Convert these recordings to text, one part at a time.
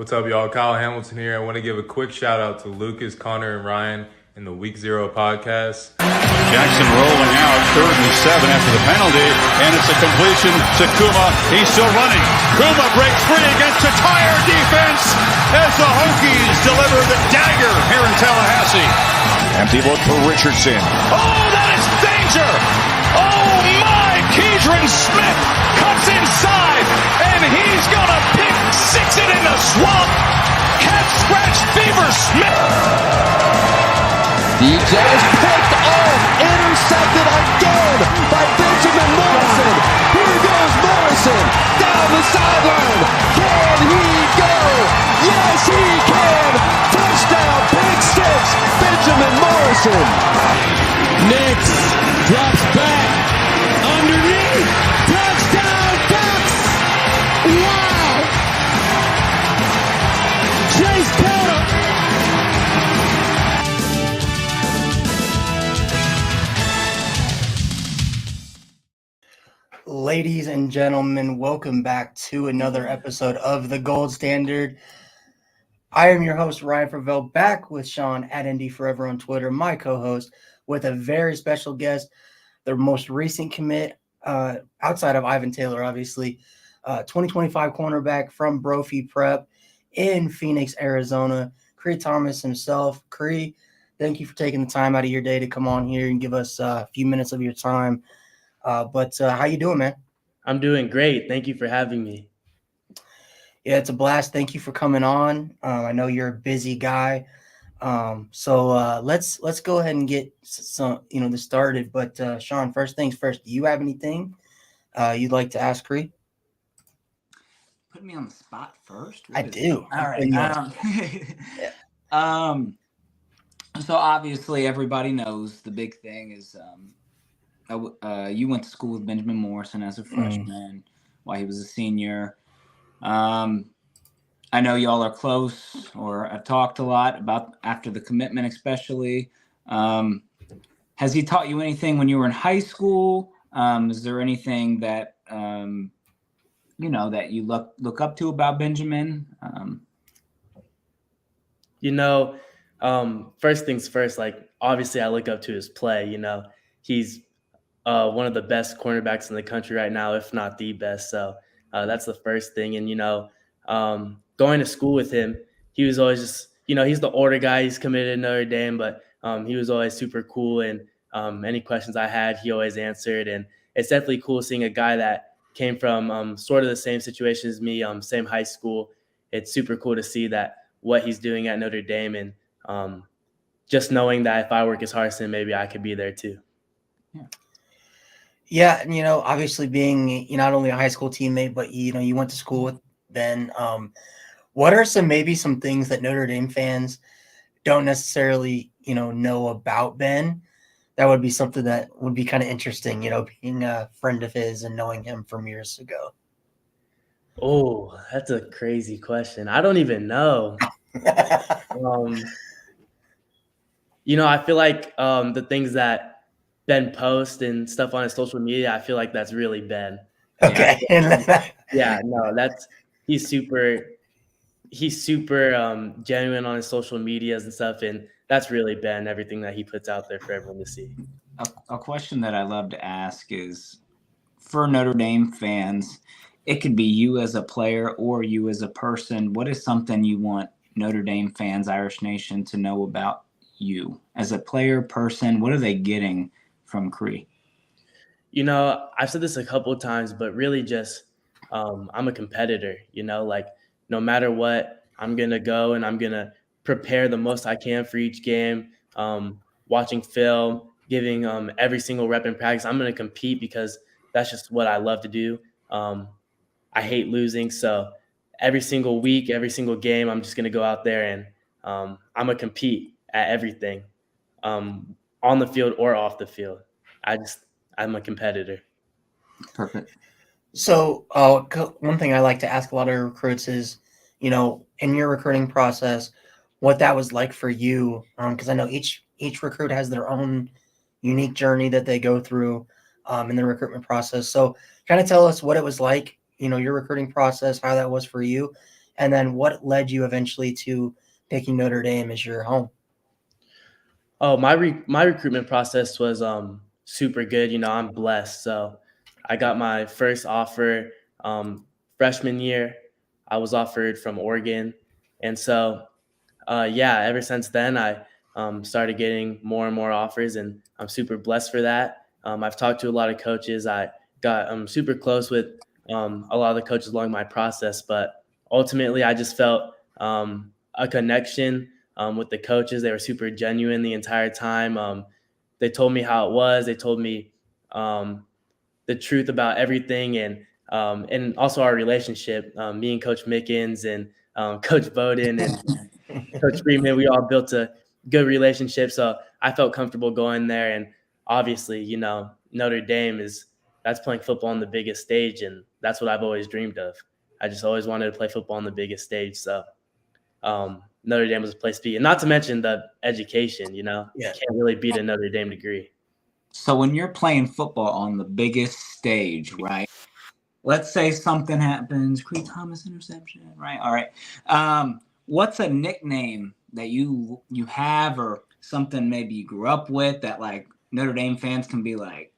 What's up, y'all? Kyle Hamilton here. I want to give a quick shout out to Lucas, Connor, and Ryan in the Week 0 podcast. Jackson rolling out, 3rd and 7 after the penalty, and it's a completion to Kuma. He's still running. Kuma breaks free against a tired defense as the Hokies deliver the dagger here in Tallahassee. Empty look for Richardson. Oh, that is danger! Oh my! Keidron Smith cuts inside, and he's gonna pick six it in the swamp. Cat scratch fever Smith. DJ is picked off, intercepted again by Benjamin Morrison. Here goes Morrison down the sideline. Can he go? Yes, he can. Touchdown, pick six, Benjamin Morrison. Nix drops back underneath. Touchdown, Ducks. Wow. Chase Taylor. Ladies and gentlemen, welcome back to another episode of The Gold Standard. I am your host, Ryan Fravel, back with Sean at ND Forever on Twitter, my co-host, with a very special guest, the most recent commit, outside of Ivan Taylor, obviously, 2025 cornerback from Brophy Prep in Phoenix, Arizona, Cree Thomas himself. Cree, thank you for taking the time out of your day to come on here and give us a few minutes of your time. But how you doing, man? I'm doing great. Thank you for having me. Yeah, it's a blast. Thank you for coming on. I know you're a busy guy. So let's go ahead and get some, this started. But Sean, first things first, do you have anything you'd like to ask Cree? Put me on the spot first. I do. All right. So obviously everybody knows the big thing is you went to school with Benjamin Morrison as a freshman while he was a senior. I know y'all are close, or I've talked a lot about after the commitment, especially. Has he taught you anything when you were in high school? Is there anything that that you look up to about Benjamin? First things first. Like obviously, I look up to his play. He's one of the best cornerbacks in the country right now, if not the best. So that's the first thing. And, going to school with him, he was always just, he's the older guy. He's committed to Notre Dame, but he was always super cool. And any questions I had, he always answered. And it's definitely cool seeing a guy that came from sort of the same situation as me, same high school. It's super cool to see that what he's doing at Notre Dame, and just knowing that if I work as hard as him, maybe I could be there too. Yeah, and obviously being not only a high school teammate, but you went to school with Ben. What are some things that Notre Dame fans don't necessarily know about Ben? That would be something that would be kind of interesting, being a friend of his and knowing him from years ago. Oh, that's a crazy question. I don't even know. I feel like the things that Ben posts and stuff on his social media, I feel like that's really Ben. Okay. He's super genuine on his social medias and stuff, and that's really Ben, everything that he puts out there for everyone to see. A question that I love to ask is, for Notre Dame fans, it could be you as a player or you as a person. What is something you want Notre Dame fans, Irish Nation, to know about you as a player, person? What are they getting from Cree? I've said this a couple of times, but really just I'm a competitor, like no matter what, I'm going to go and I'm going to prepare the most I can for each game, watching film, giving every single rep in practice. I'm going to compete because that's just what I love to do. I hate losing. So every single week, every single game, I'm just going to go out there and I'm going to compete at everything, on the field or off the field. I'm a competitor. Perfect. So one thing I like to ask a lot of recruits is, in your recruiting process, what that was like for you. Because I know each recruit has their own unique journey that they go through in the recruitment process. So kind of tell us what it was like, your recruiting process, how that was for you, And then what led you eventually to picking Notre Dame as your home? Oh, my recruitment process was super good. I'm blessed. So I got my first offer freshman year. I was offered from Oregon, and so ever since then I started getting more and more offers, and I'm super blessed for that. I've talked to a lot of coaches. I got super close with a lot of the coaches along my process, but ultimately I just felt a connection with the coaches. They were super genuine the entire time. They told me how it was. They told me the truth about everything, and also our relationship. Me and Coach Mickens and Coach Bowden and Coach Freeman, we all built a good relationship. So I felt comfortable going there. And obviously, Notre Dame that's playing football on the biggest stage, and that's what I've always dreamed of. I just always wanted to play football on the biggest stage. So Notre Dame was a place to be, and not to mention the education. Yeah. Can't really beat a Notre Dame degree. So when you're playing football on the biggest stage, right? Let's say something happens, Cree Thomas interception, right? All right. What's a nickname that you have, or something maybe you grew up with that like Notre Dame fans can be like,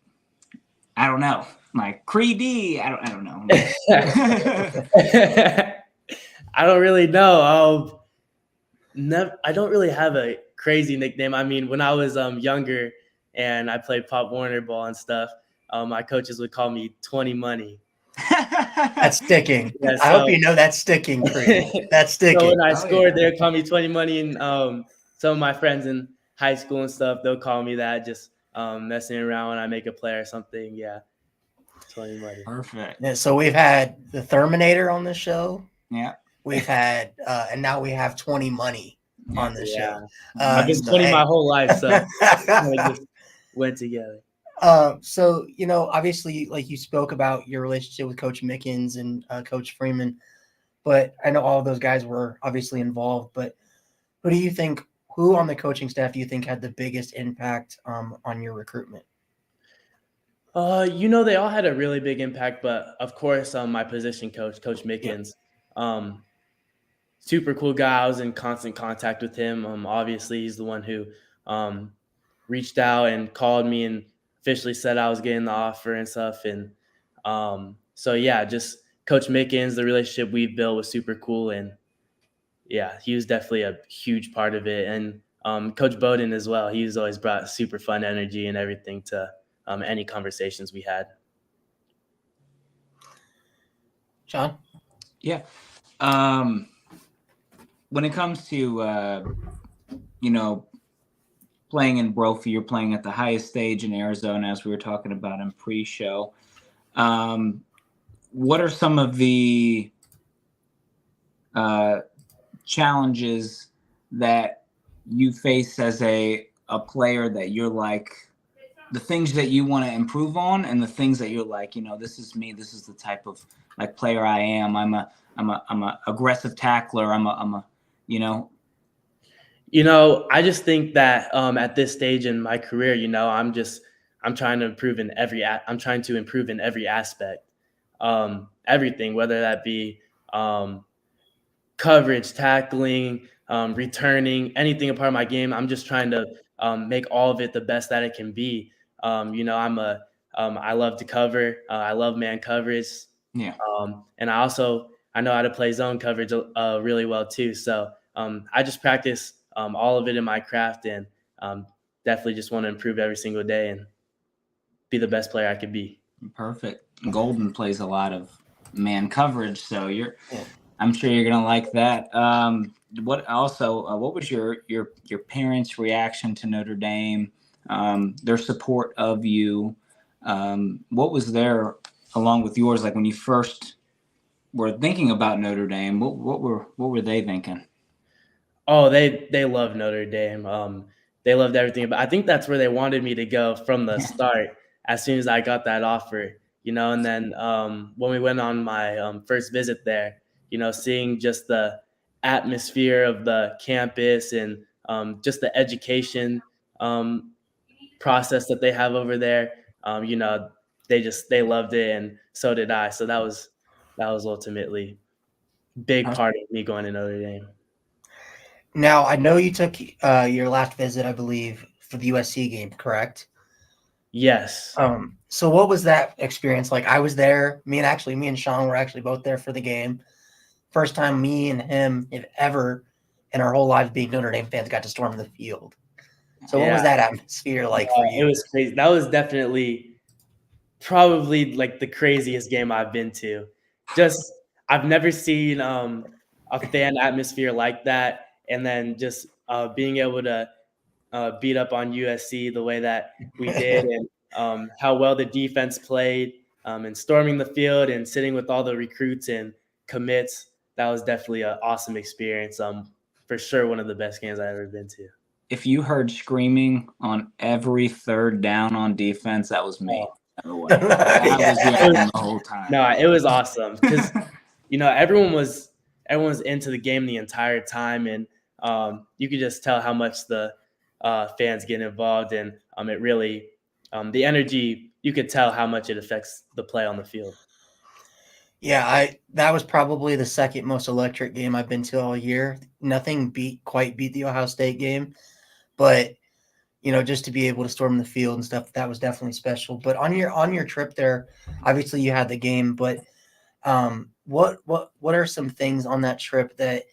I don't know, like Cree D. I don't know. I don't really know. I don't really have a crazy nickname. I mean, when I was younger and I played Pop Warner ball and stuff, my coaches would call me 20 Money. That's sticking. Yeah, I hope you know that's sticking, Cree. That's sticking. So when I scored, they would call me 20 Money, and some of my friends in high school and stuff, they'll call me that, just messing around when I make a play or something. Yeah, 20 Money. Perfect. Yeah, so we've had the Terminator on the show. Yeah. We've had, and now we have 20 Money on the show. I've been 20 my whole life, so it just went together. So, obviously, like you spoke about your relationship with Coach Mickens and Coach Freeman, but I know all of those guys were obviously involved. But who on the coaching staff do you think had the biggest impact on your recruitment? They all had a really big impact, but of course, my position coach, Coach Mickens, super cool guy. I was in constant contact with him. Obviously, he's the one who reached out and called me and officially said I was getting the offer and stuff. And just Coach Mickens, the relationship we built was super cool. And yeah, he was definitely a huge part of it. And Coach Bowden as well. He's always brought super fun energy and everything to any conversations we had. Sean? Yeah. When it comes to, playing in Brophy, you're playing at the highest stage in Arizona, as we were talking about in pre-show. What are some of the challenges that you face as a player that you're like, the things that you want to improve on, and the things that you're like, this is me. This is the type of like player I am. I'm a aggressive tackler. I just think that at this stage in my career, I'm trying to improve in every aspect, everything, whether that be coverage, tackling, returning, anything a part of my game. I'm just trying to make all of it the best that it can be. I love to cover. I love man coverage. Yeah. And I know how to play zone coverage really well too. So I just practice all of it in my craft, and definitely just want to improve every single day and be the best player I could be. Perfect. Golden plays a lot of man coverage, so I'm sure you're gonna like that. What was your parents' reaction to Notre Dame? Their support of you. What was their, along with yours, like when you first were thinking about Notre Dame? What were they thinking? Oh, they love Notre Dame. They loved everything, but I think that's where they wanted me to go from the start. As soon as I got that offer, and then when we went on my first visit there, seeing just the atmosphere of the campus and just the education process that they have over there, they loved it, and so did I. So that was ultimately big part of me going to Notre Dame. Now, I know you took your last visit, I believe, for the USC game, correct? Yes. So what was that experience like? I was there. Me and Sean were actually both there for the game. First time me and him, if ever, in our whole lives being Notre Dame fans, got to storm the field. So what was that atmosphere like for you? It was crazy. That was definitely probably like the craziest game I've been to. Just I've never seen a fan atmosphere like that, and then just being able to beat up on USC the way that we did, and how well the defense played, and storming the field and sitting with all the recruits and commits. That was definitely an awesome experience. For sure, one of the best games I've ever been to. If you heard screaming on every third down on defense, that was me. That was yelling the whole time. No, it was awesome because everyone was into the game the entire time, and you could just tell how much the fans get involved, and it really the energy, you could tell how much it affects the play on the field. Yeah, that was probably the second most electric game I've been to all year. Nothing quite beat the Ohio State game, but just to be able to storm the field and stuff, that was definitely special. But on your trip there, obviously you had the game, but what are some things on that trip that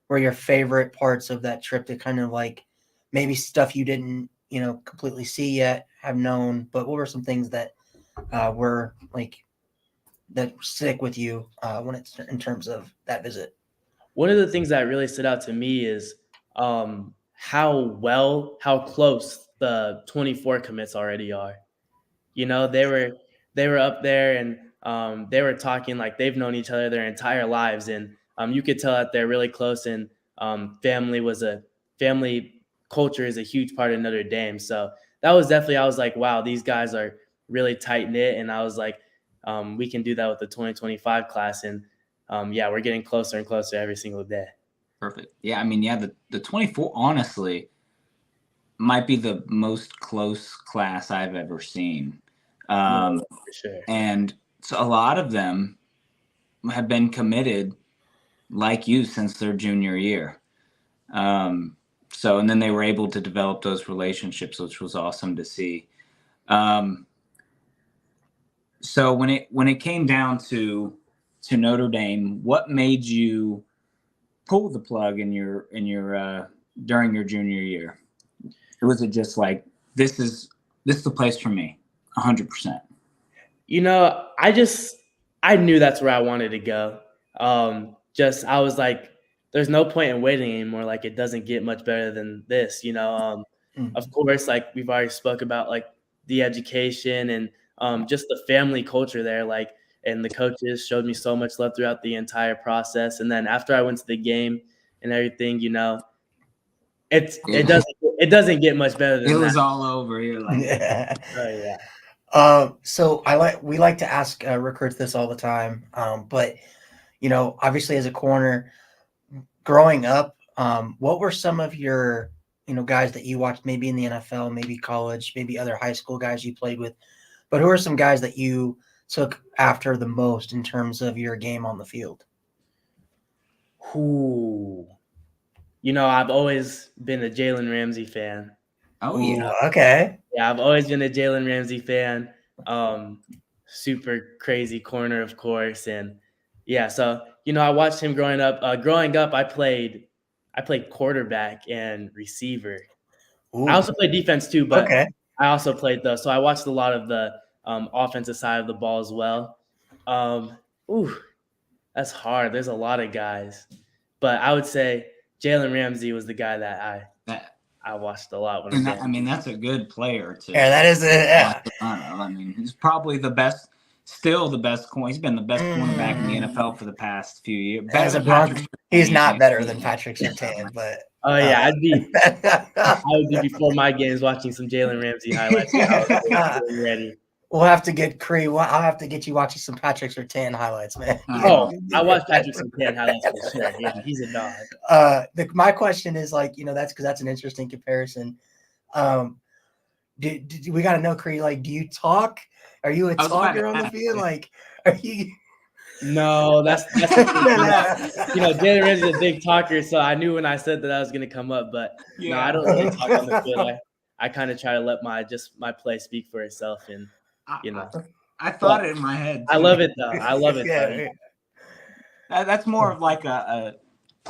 were your favorite parts of that trip, that kind of like maybe stuff you didn't completely see yet, have known, but what were some things that were like that stick with you when it's in terms of that visit? One of the things that really stood out to me is how close the 24 commits already are. They were up there, and they were talking like they've known each other their entire lives, and you could tell that they're really close, and family culture is a huge part of Notre Dame. So that was definitely, I was like, wow, these guys are really tight knit, and I was like, we can do that with the 2025 class, and we're getting closer and closer every single day. Perfect. Yeah, the 24 honestly might be the most close class I've ever seen. For sure. And so a lot of them have been committed like you since their junior year. And then they were able to develop those relationships, which was awesome to see. So when it came down to Notre Dame, what made you pull the plug in your during your junior year? Was it just like this is the place for me, 100%? I knew that's where I wanted to go. I was like, there's no point in waiting anymore. Like, it doesn't get much better than this, Of course, like we've already spoke about, like the education and just the family culture there, like, and the coaches showed me so much love throughout the entire process. And then after I went to the game and everything, it doesn't get much better than that. It was all over here. Like, yeah. Oh yeah. So we like to ask recruits this all the time, but obviously as a corner, growing up, what were some of your guys that you watched, maybe in the NFL, maybe college, maybe other high school guys you played with, but who are some guys that you took after the most in terms of your game on the field? I've always been a Jalen Ramsey fan. Oh yeah. Okay. Yeah, I've always been a Jalen Ramsey fan. Super crazy corner, of course, and yeah. So I watched him growing up. I played quarterback and receiver. Ooh. I also played defense too, but okay. I also played so I watched a lot of the offensive side of the ball as well. That's hard. There's a lot of guys, but I would say Jalen Ramsey was the guy that I watched a lot. That's a good player too. Yeah, that is it. Yeah. He's probably the best. Still the best corner. He's been the best cornerback in the NFL for the past few years. He's not better than Patrick Surtain, but oh yeah, I would be before my games watching some Jalen Ramsey highlights. I was ready. We'll have to get Cree. I'll have to get you watching some Patrick Surtain highlights, man. Oh, I watch Patrick Surtain highlights for sure. Yeah, he's a dog. My question is that's because that's an interesting comparison. We got to know, Cree. Like, do you talk? Are you a talker on the field? Like, are you? No, that's the thing, Jalen Ramsey's a big talker, so I knew when I said that was going to come up. But no, I don't really talk on the field. I kind of try to let my play speak for itself, and I thought it in my head. Too. I love it though. I love it though. That's more of like a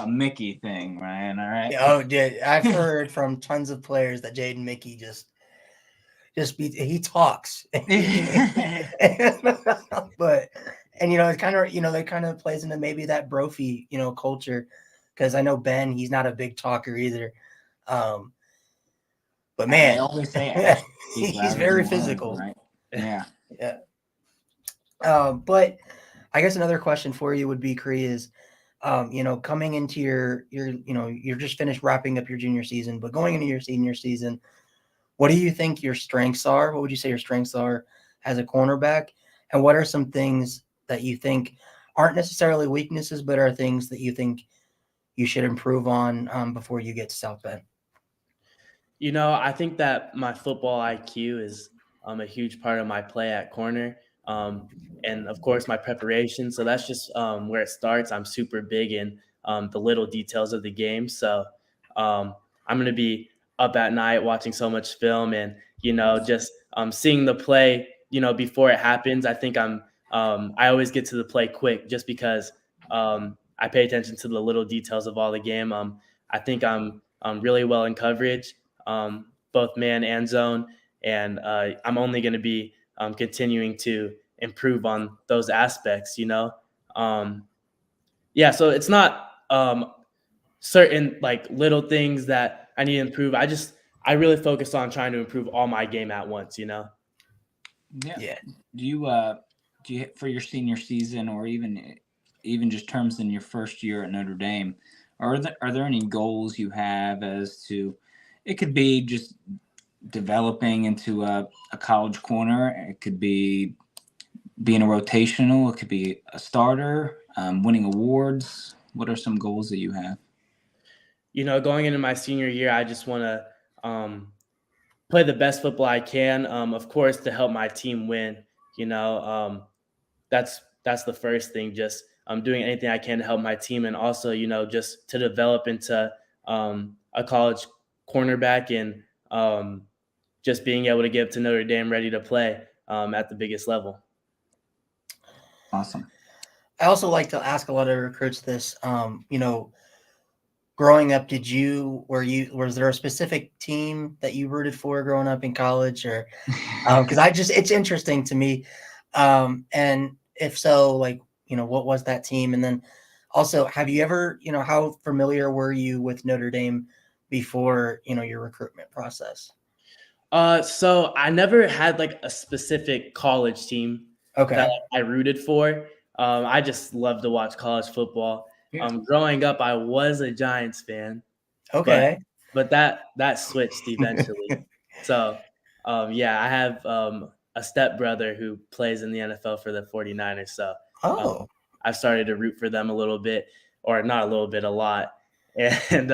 Mickey thing, Ryan. All right. Oh, dude, I've heard from tons of players that Jaden Mickey just he talks. But it kind of that kind of plays into maybe that brophy culture, because I know Ben, he's not a big talker either. But man, I always say he's very physical. Right? Yeah. Yeah. But I guess another question for you would be, Cree, is coming into your you're just finished wrapping up your junior season, but going into your senior season, what do you think your strengths are? What would you say your strengths are as a cornerback? And what are some things that you think aren't necessarily weaknesses, but are things that you think you should improve on before you get to South Bend? I think that my football IQ is a huge part of my play at corner. And of course my preparation. So that's just where it starts. I'm super big in the little details of the game. So I'm going to be up at night watching so much film and, just seeing the play, before it happens. I think I always get to the play quick just because I pay attention to the little details of all the game. I think I'm really well in coverage, both man and zone. And I'm only going to be continuing to improve on those aspects, so it's not certain like little things that I need to improve. I really focus on trying to improve all my game at once, Yeah. Do you for your senior season, or even just terms in your first year at Notre Dame, are there any goals you have as to, it could be just developing into a college corner, it could be being a rotational, it could be a starter, winning awards? What are some goals that you have? Going into my senior year, I just want to play the best football I can. Of course, to help my team win. That's the first thing. Just doing anything I can to help my team, and also just to develop into a college cornerback, and just being able to get up to Notre Dame ready to play at the biggest level. Awesome. I also like to ask a lot of recruits this. Growing up, was there a specific team that you rooted for growing up in college, or because it's interesting to me, and if so, what was that team? And then also, have you ever, how familiar were you with Notre Dame before your recruitment process? So I never had like a specific college team that I rooted for. I just love to watch college football. Growing up, I was a Giants fan. Okay. But that switched eventually. So, I have a stepbrother who plays in the NFL for the 49ers. So I've started to root for them a little bit, or not a little bit, a lot. And,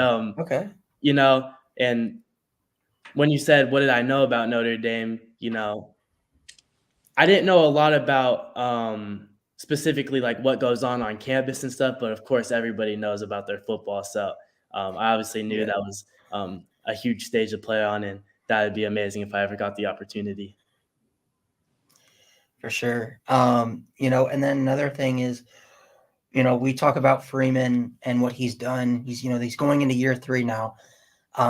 and when you said, what did I know about Notre Dame? I didn't know a lot about specifically like what goes on campus and stuff, but of course everybody knows about their football. So I obviously knew that was a huge stage to play on, and that would be amazing if I ever got the opportunity. For sure. And then another thing is, we talk about Freeman and what he's done. He's going into year 3 now.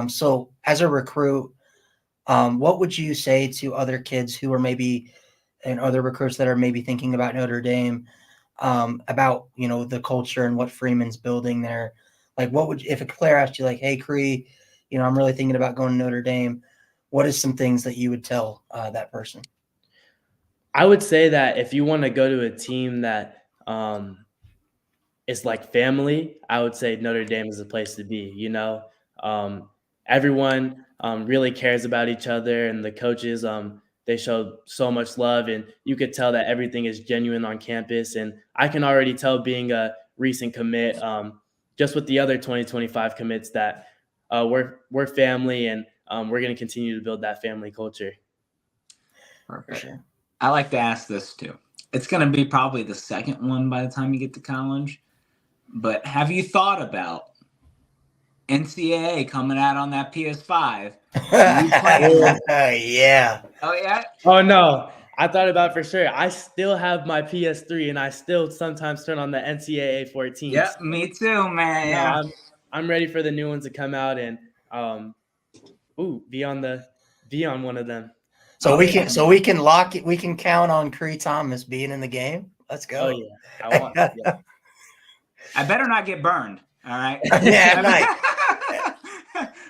So as a recruit, what would you say to other kids who are maybe, and other recruits that are maybe thinking about Notre Dame, about, the culture and what Freeman's building there? Like, if a player asked you like, hey, Cree, I'm really thinking about going to Notre Dame, what is some things that you would tell that person? I would say that if you want to go to a team that is like family, I would say Notre Dame is the place to be. Everyone really cares about each other, and the coaches, they show so much love, and you could tell that everything is genuine on campus. And I can already tell, being a recent commit, just with the other 2025 commits, that we're family, and we're going to continue to build that family culture. Perfect. Sure. I like to ask this too. it's going to be probably the second one by the time you get to college. But have you thought about NCAA coming out on that PS5? You playing? Yeah. Oh, yeah? Oh no, I thought about it for sure. I still have my PS3, and I still sometimes turn on the NCAA 14. Yep, me too, man. No, Yeah. I'm ready for the new ones to come out and be on one of them. So we can lock it. We can count on Cree Thomas being in the game. Let's go. Oh yeah, I want. Yeah. I better not get burned. All right. Yeah, nice.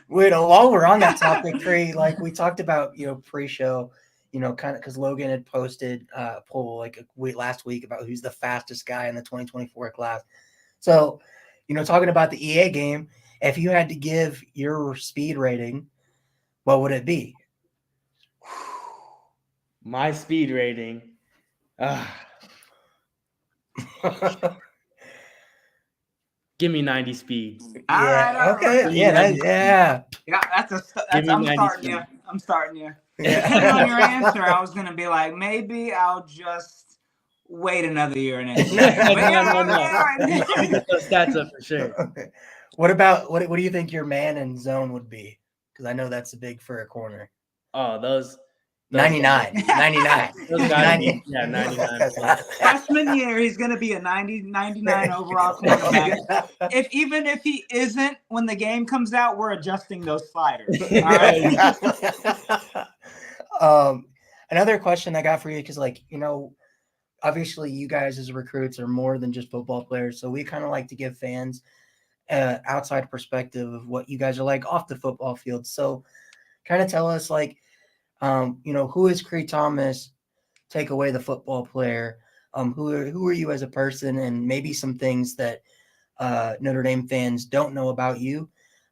Wait, while we're on that topic, Cree, like we talked about, pre-show, kind of because Logan had posted a poll like last week about who's the fastest guy in the 2024 class. So, talking about the EA game, if you had to give your speed rating, what would it be? My speed rating. Give me 90 speed. Okay. Yeah. I'm starting you. Depending on your answer, I was gonna be like, maybe I'll just wait another year and then. No. Get those stats up for sure. Okay. What do you think your man and zone would be? Because I know that's big for a corner. Oh, those 99. Those guys, 99. Freshman year, he's going to be a 99 overall quarterback. Even if he isn't, when the game comes out, we're adjusting those sliders. All right? Another question I got for you, because obviously you guys as recruits are more than just football players, so we kind of like to give fans outside perspective of what you guys are like off the football field. So kind of tell us who is Cree Thomas? Take away the football player. Who are you as a person, and maybe some things that Notre Dame fans don't know about you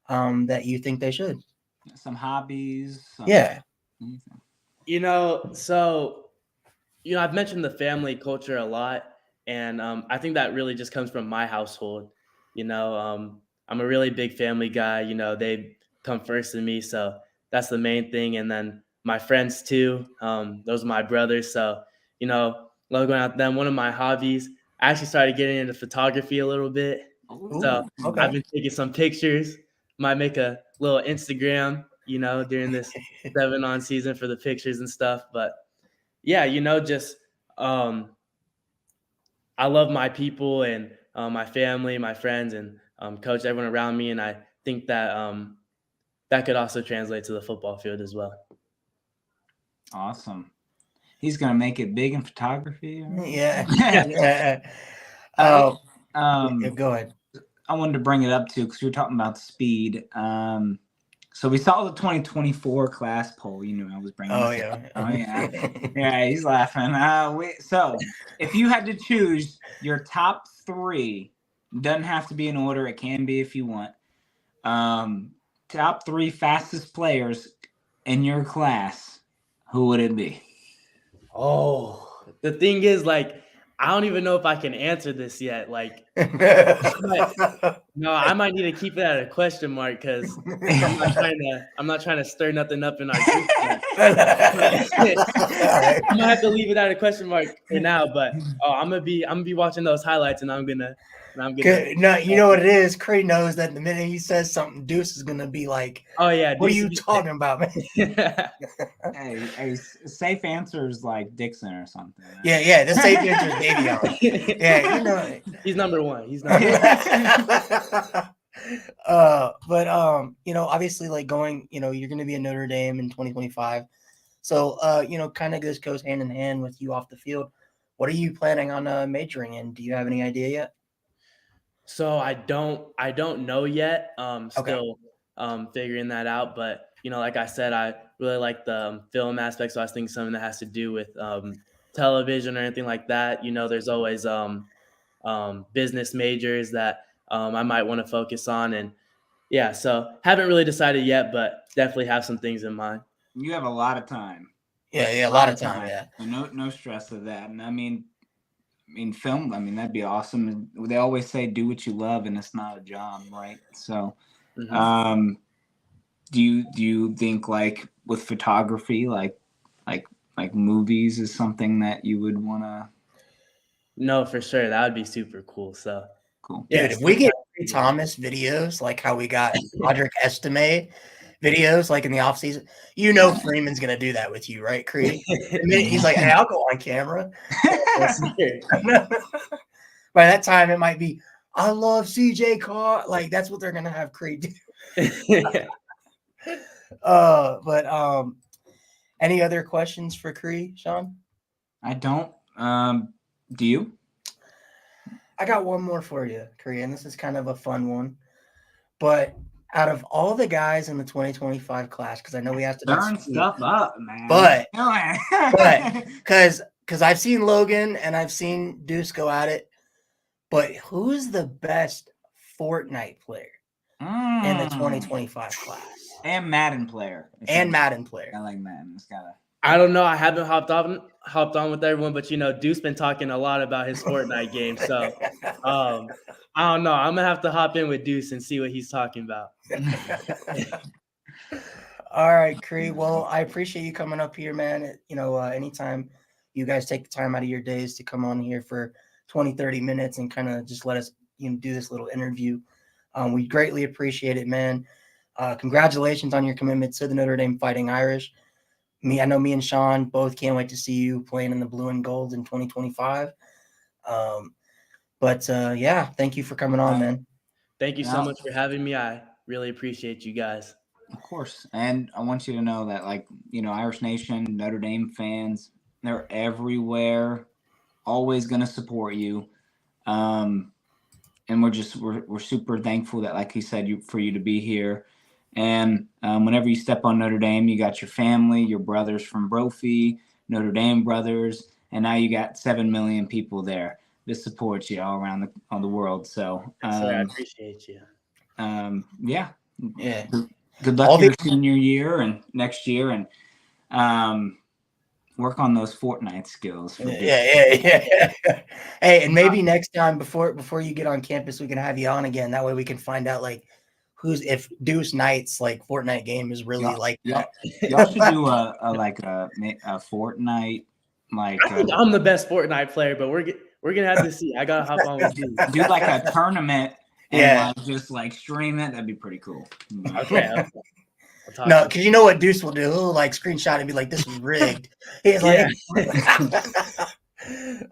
that you think they should. Some hobbies. Yeah. I've mentioned the family culture a lot, and I think that really just comes from my household. I'm a really big family guy. They come first in me, so that's the main thing. And then my friends too. Those are my brothers. So, love going out with them. One of my hobbies, I actually started getting into photography a little bit. Ooh, so okay. I've been taking some pictures. Might make a little Instagram, during this 7-on season for the pictures and stuff. But yeah, I love my people and my family, my friends, and coach, everyone around me. And I think that that could also translate to the football field as well. Awesome. He's going to make it big in photography. Yeah. Go ahead. I wanted to bring it up too, because we were talking about speed. So we saw the 2024 class poll. You knew I was bringing this up. Oh, yeah. Yeah, he's laughing. So if you had to choose your top 3, doesn't have to be in order. It can be if you want. Top 3 fastest players in your class, who would it be? Oh, the thing is, I don't even know if I can answer this yet. I might need to keep it at a question mark, because I'm not trying to stir nothing up in our group. I might have to leave it at a question mark for now. But I'm gonna be watching those highlights, and I'm gonna. No, you know what it is. Cree knows that the minute he says something, Deuce is gonna be like, "Oh yeah, what are you talking about, man?" hey, safe answers like Dixon or something. Yeah, the safe answer is Davion. Yeah, he's number one. He's number one. But obviously, going, you're gonna be in Notre Dame in 2025. So, kind of this goes hand in hand with you off the field. What are you planning on majoring in? Do you have any idea yet? So I don't know yet. Still Okay. Figuring that out. But like I said, I really like the film aspect. So I was thinking something that has to do with television or anything like that. There's always business majors that I might want to focus on, and yeah. So haven't really decided yet, but definitely have some things in mind. You have a lot of time. Yeah, a lot of time. Yeah. No stress of that. And I mean, film, that'd be awesome. They always say do what you love, and it's not a job, right? So, do you think with photography, like movies is something that you would want to No, for sure. That would be super cool. So, Cool. Dude, if we get Cree Thomas videos like how we got Roderick Estime videos like in the offseason, Freeman's gonna do that with you, right, Cree? The minute he's like, hey, I'll go on camera. By that time, it might be, I love CJ Carr. Like, that's what they're gonna have Cree do. But any other questions for Cree, Sean? I don't. Do you? I got one more for you, Cree, and this is kind of a fun one. But out of all the guys in the 2025 class, because I know we have to Turn stuff up, man. but because I've seen Logan and I've seen Deuce go at it, but who's the best Fortnite player in the 2025 class? And Madden player. Madden player. I like Madden. It's gotta. I don't know. I haven't hopped on with everyone, but Deuce been talking a lot about his Fortnite game. So I don't know. I'm gonna have to hop in with Deuce and see what he's talking about. All right, Cree. Well, I appreciate you coming up here, man. Anytime you guys take the time out of your days to come on here for 20, 30 minutes and kind of just let us do this little interview. We greatly appreciate it, man. Congratulations on your commitment to the Notre Dame Fighting Irish. I know me and Sean both can't wait to see you playing in the blue and gold in 2025. Yeah, thank you for coming on, man. Thank you so much for having me. I really appreciate you guys. Of course. And I want you to know that, Irish Nation, Notre Dame fans, they're everywhere, always going to support you. And we're super thankful that, like he said, for you to be here. And whenever you step on Notre Dame, you got your family, your brothers from Brophy, Notre Dame brothers, and now you got 7 million people there that support you all around the world. So I appreciate you. Yeah. Good luck your senior year and next year, and work on those Fortnite skills. Yeah. Hey, and maybe next time before you get on campus, we can have you on again. That way we can find out if Deuce Knight's Fortnite game is really y'all should do a Fortnite I think I'm the best Fortnite player, but we're gonna have to see. I gotta hop on with you. Do a tournament and just stream it. That'd be pretty cool. Okay. No, because you know what Deuce will do? He'll screenshot and be like, "This is rigged." He's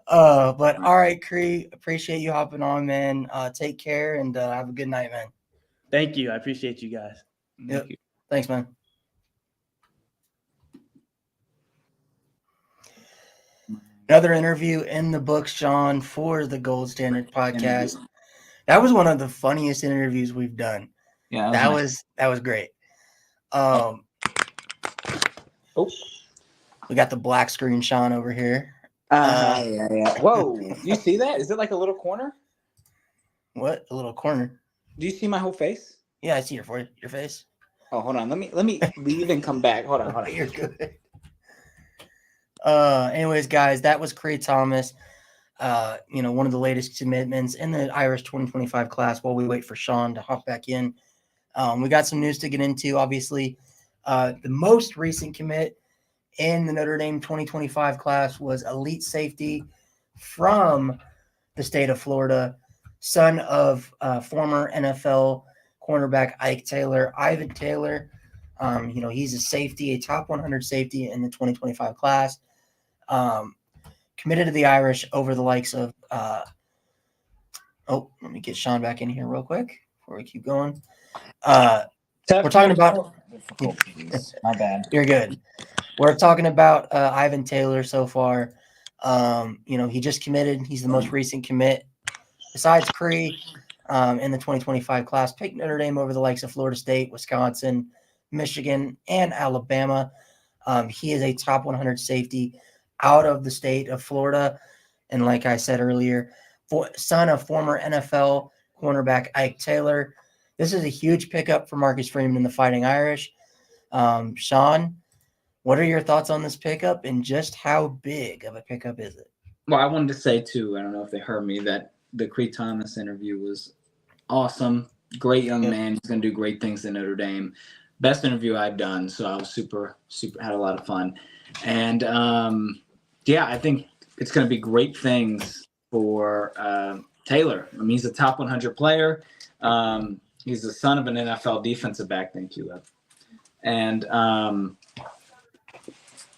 but all right, Cree, appreciate you hopping on, man. Take care and have a good night, man. Thank you. I appreciate you guys. Yep. Thanks, man. Another interview in the books, Sean, for the Gold Standard podcast. That was one of the funniest interviews we've done. Yeah, that was great. We got the black screen Sean over here. Yeah. Whoa, do you see that? Is it like a little corner? What? A little corner? Do you see my whole face? Yeah, I see your face. Oh, hold on. Let me leave and come back. Hold on. You're good. Anyways, guys, that was Cree Thomas. One of the latest commitments in the Irish 2025 class while we wait for Sean to hop back in. We got some news to get into, obviously. The most recent commit in the Notre Dame 2025 class was elite safety from the state of Florida, son of former NFL cornerback Ike Taylor, Ivan Taylor. He's a safety, a top 100 safety in the 2025 class. Committed to the Irish over the likes of let me get Sean back in here real quick before we keep going. We're talking about my bad. You're good. We're talking about Ivan Taylor so far. He just committed. He's the most recent commit. Besides Cree, in the 2025 class, picked Notre Dame over the likes of Florida State, Wisconsin, Michigan, and Alabama. He is a top 100 safety out of the state of Florida. And like I said earlier, son of former NFL cornerback Ike Taylor. This is a huge pickup for Marcus Freeman in the Fighting Irish. Sean, what are your thoughts on this pickup and just how big of a pickup is it? Well, I wanted to say, too, I don't know if they heard me, that the Cree Thomas interview was awesome. Great young man. He's going to do great things in Notre Dame. Best interview I've done, so I was super, had a lot of fun. And, I think it's going to be great things for Taylor. I mean, he's a top 100 player. He's the son of an NFL defensive back. Thank you, Lev. And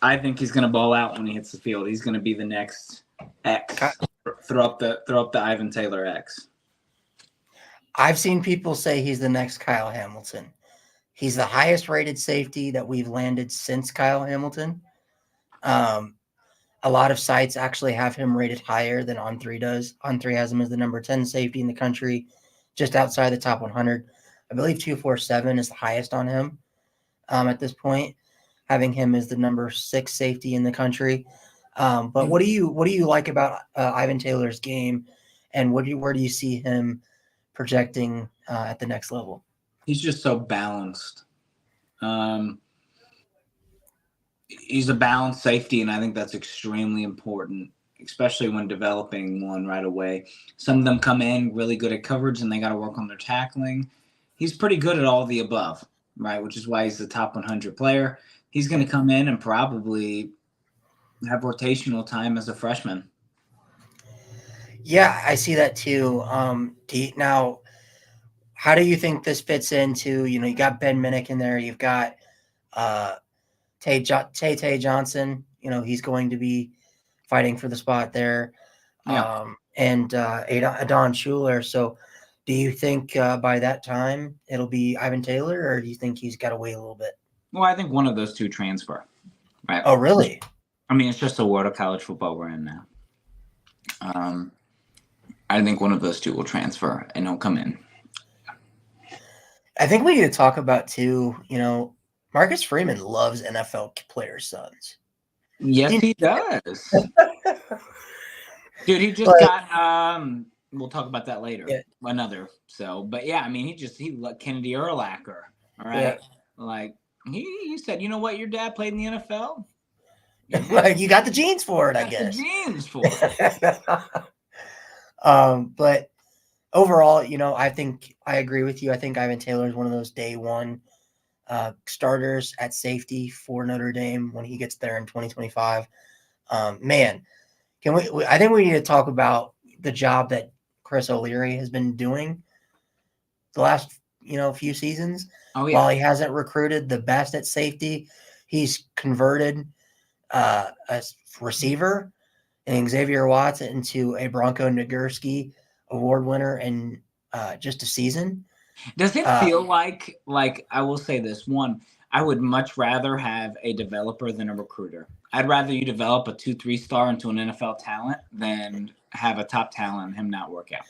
I think he's going to ball out when he hits the field. He's going to be the next X. Throw up the Ivan Taylor X. I've seen people say he's the next Kyle Hamilton. He's the highest rated safety that we've landed since Kyle Hamilton. A lot of sites actually have him rated higher than On3 does. On3 has him as the number 10 safety in the country, just outside the top 100. I believe 247 is the highest on him at this point, having him as the number 6 safety in the country. But what do you like about Ivan Taylor's game, and where do you see him projecting at the next level? He's just so balanced. He's a balanced safety, and I think that's extremely important, especially when developing one right away. Some of them come in really good at coverage, and they got to work on their tackling. He's pretty good at all the above, right, which is why he's the top 100 player. He's going to come in and probably have rotational time as a freshman. Yeah, I see that too. Now, how do you think this fits into, you got Ben Minnick in there, you've got Tay Johnson, he's going to be fighting for the spot there. Yeah. And Adon Schuler. So do you think by that time it'll be Ivan Taylor, or do you think he's got to wait a little bit? Well, I think one of those two transfer, right? Oh, really? I mean, it's just the world of college football we're in now. I think one of those two will transfer and he'll come in. I think we need to talk about too, Marcus Freeman loves NFL players' sons. Yes, he does. Dude, he just got we'll talk about that later. Yeah. But yeah, I mean, he Kennedy Urlacher, all right? Yeah. Like he said, you know what, your dad played in the NFL? You got the genes for it, I guess. The genes for it. But overall, I think I agree with you. I think Ivan Taylor is one of those day one starters at safety for Notre Dame when he gets there in 2025. Man, I think we need to talk about the job that Chris O'Leary has been doing the last, few seasons. Oh, yeah. While he hasn't recruited the best at safety, he's converted a receiver and Xavier Watts into a Bronco Nagurski award winner in just a season. Does it feel like I will say this, one, I would much rather have a developer than a recruiter. I'd rather you develop a 2-3 star into an NFL talent than have a top talent and him not work out.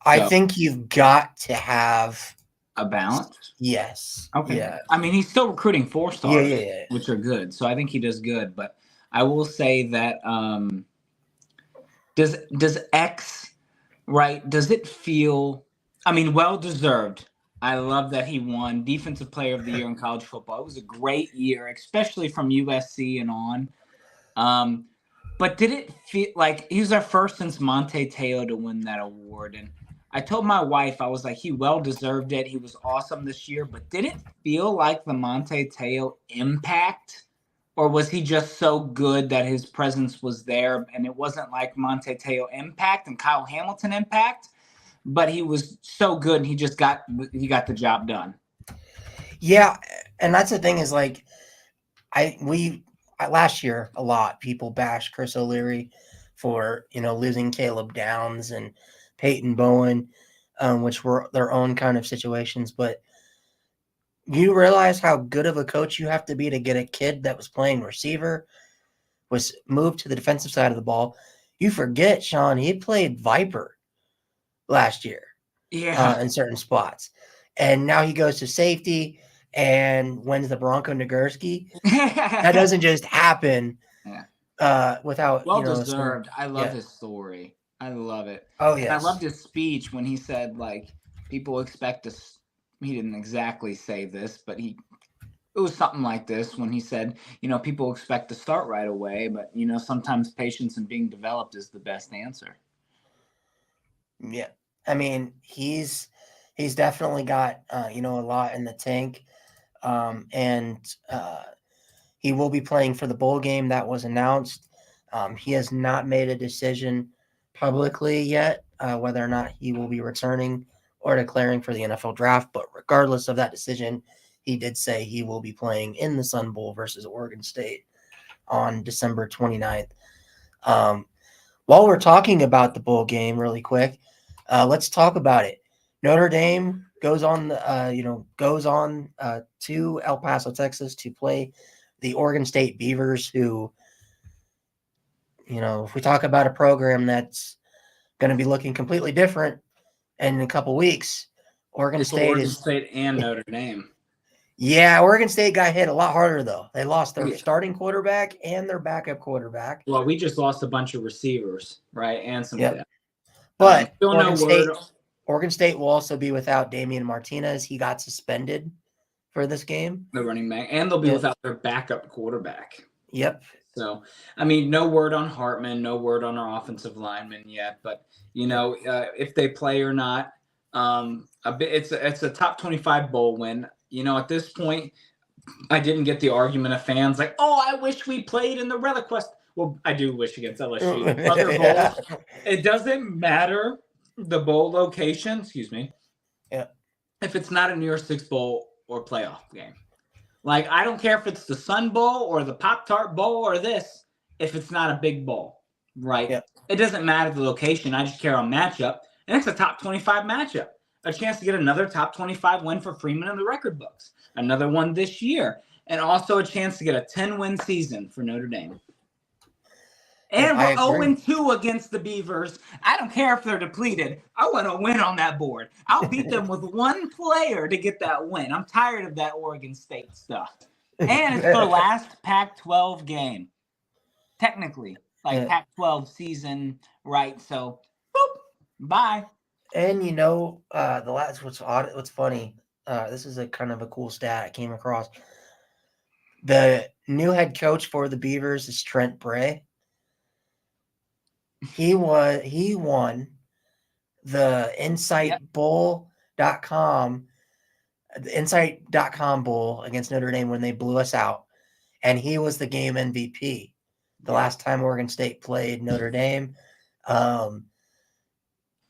I think you've got to have a balance. Yes. Okay. Yeah. I mean, he's still recruiting 4 stars, yeah. which are good. So I think he does good. But I will say that does X, right? Does it feel? I mean, well deserved. I love that he won Defensive Player of the Year in college football. It was a great year, especially from USC and on. But did it feel like he was our first since Monte Teo to win that award? And I told my wife, I was like, he well deserved it. He was awesome this year. But did it feel like the Monte Teo impact? Or was he just so good that his presence was there and it wasn't like Monte Teo impact and Kyle Hamilton impact? But he was so good and he got the job done. Yeah, and that's the thing is like last year a lot people bashed Chris O'Leary for losing Caleb Downs and Peyton Bowen, which were their own kind of situations. But you realize how good of a coach you have to be to get a kid that was playing receiver, was moved to the defensive side of the ball. You forget, Sean, he played Viper last year, in certain spots, and now he goes to safety and wins the Bronco Nagurski. That doesn't just happen. Without deserved. I love his story. I love it. Oh yeah, I loved his speech when he said like people expect us. He didn't exactly say this, but it was something like this when he said, people expect to start right away, but sometimes patience and being developed is the best answer. Yeah. I mean, he's definitely got, a lot in the tank. And he will be playing for the bowl game that was announced. He has not made a decision publicly yet whether or not he will be returning or declaring for the NFL draft. But regardless of that decision, he did say he will be playing in the Sun Bowl versus Oregon State on December 29th. While we're talking about the bowl game really quick, let's talk about it. Notre Dame goes on to El Paso, Texas to play the Oregon State Beavers, who, if we talk about a program that's going to be looking completely different in a couple weeks, Oregon State and Notre Dame. Yeah, Oregon State got hit a lot harder, though. They lost their starting quarterback and their backup quarterback. Well, we just lost a bunch of receivers, right, and some depth. But still Oregon State will also be without Damian Martinez. He got suspended for this game. The running back, and they'll be without their backup quarterback. Yep. So, I mean, no word on Hartman, no word on our offensive lineman yet. But if they play or not, it's a top 25 bowl win. At this point, I didn't get the argument of fans like, "Oh, I wish we played in the Relic Quest." Well, I do wish against LSU. Other bowls, it doesn't matter the bowl location. Excuse me. Yeah. If it's not a New Year's Six bowl or playoff game, like I don't care if it's the Sun Bowl or the Pop-Tart Bowl or this. If it's not a big bowl, right? Yeah. It doesn't matter the location. I just care on matchup, and it's a top 25 matchup. A chance to get another top 25 win for Freeman in the record books. Another one this year. And also a chance to get a 10-win season for Notre Dame. And we're 0-2 against the Beavers. I don't care if they're depleted. I want to win on that board. I'll beat them with one player to get that win. I'm tired of that Oregon State stuff. And it's their last Pac-12 game. Technically. Pac-12 season, right? So, boop, bye. And what's funny, this is a kind of a cool stat I came across. The new head coach for the Beavers is Trent Bray. He won the Insightbowl.com Bowl against Notre Dame when they blew us out. And he was the game MVP the last time Oregon State played Notre Dame.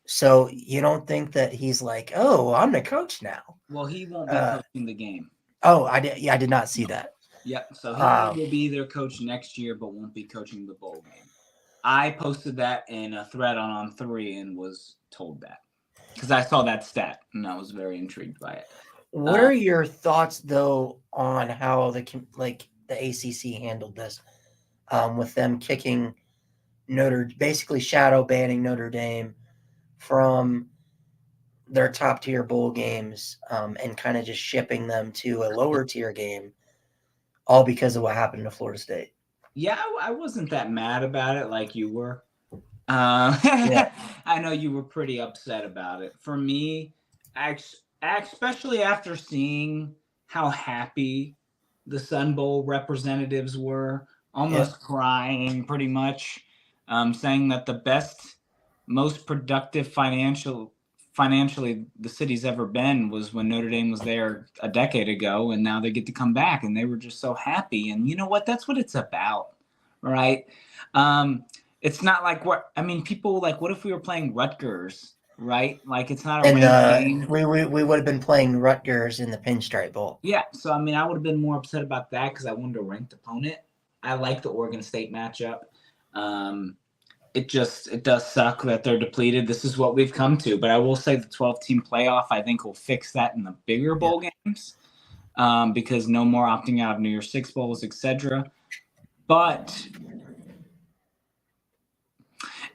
So you don't think that he's like, "Oh, I'm the coach now"? Well, he won't be coaching the game. Oh, I did not see that. Yep. So he will be their coach next year, but won't be coaching the bowl game. I posted that in a thread on 3 and was told that because I saw that stat and I was very intrigued by it. What are your thoughts though on how the ACC handled this, with them kicking basically shadow banning Notre Dame from their top tier bowl games, and kind of just shipping them to a lower tier game, all because of what happened to Florida State? Yeah, I wasn't that mad about it like you were. I know you were pretty upset about it. For me, especially after seeing how happy the Sun Bowl representatives were, almost crying pretty much, saying that the best, most productive financially the city's ever been was when Notre Dame was there a decade ago, and now they get to come back, and they were just so happy. And you know what? That's what it's about, right? It's not like people like, what if we were playing Rutgers, right? Like it's not a ranked game. We would have been playing Rutgers in the Pinstripe Bowl. Yeah, so I would have been more upset about that because I wanted a ranked opponent. I like the Oregon State matchup. It does suck that they're depleted. This is what we've come to. But I will say the 12-team playoff, I think, will fix that in the bigger bowl games, because no more opting out of New Year's Six bowls, etc. But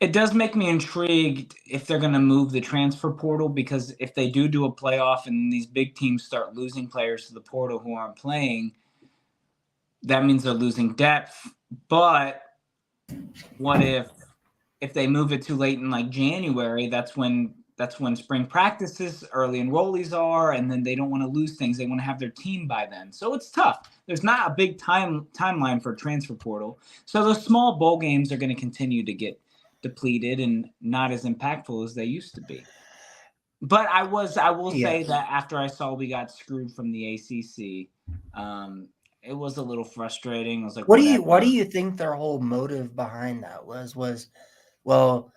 it does make me intrigued if they're going to move the transfer portal, because if they do a playoff and these big teams start losing players to the portal who aren't playing, that means they're losing depth. But what if they move it too late in like January? That's when spring practices, early enrollees are, and then they don't want to lose things. They want to have their team by then. So it's tough. There's not a big timeline for transfer portal. So those small bowl games are going to continue to get depleted and not as impactful as they used to be. But I will say that after I saw we got screwed from the ACC, it was a little frustrating. I was like, what do you think their whole motive behind that was? Well,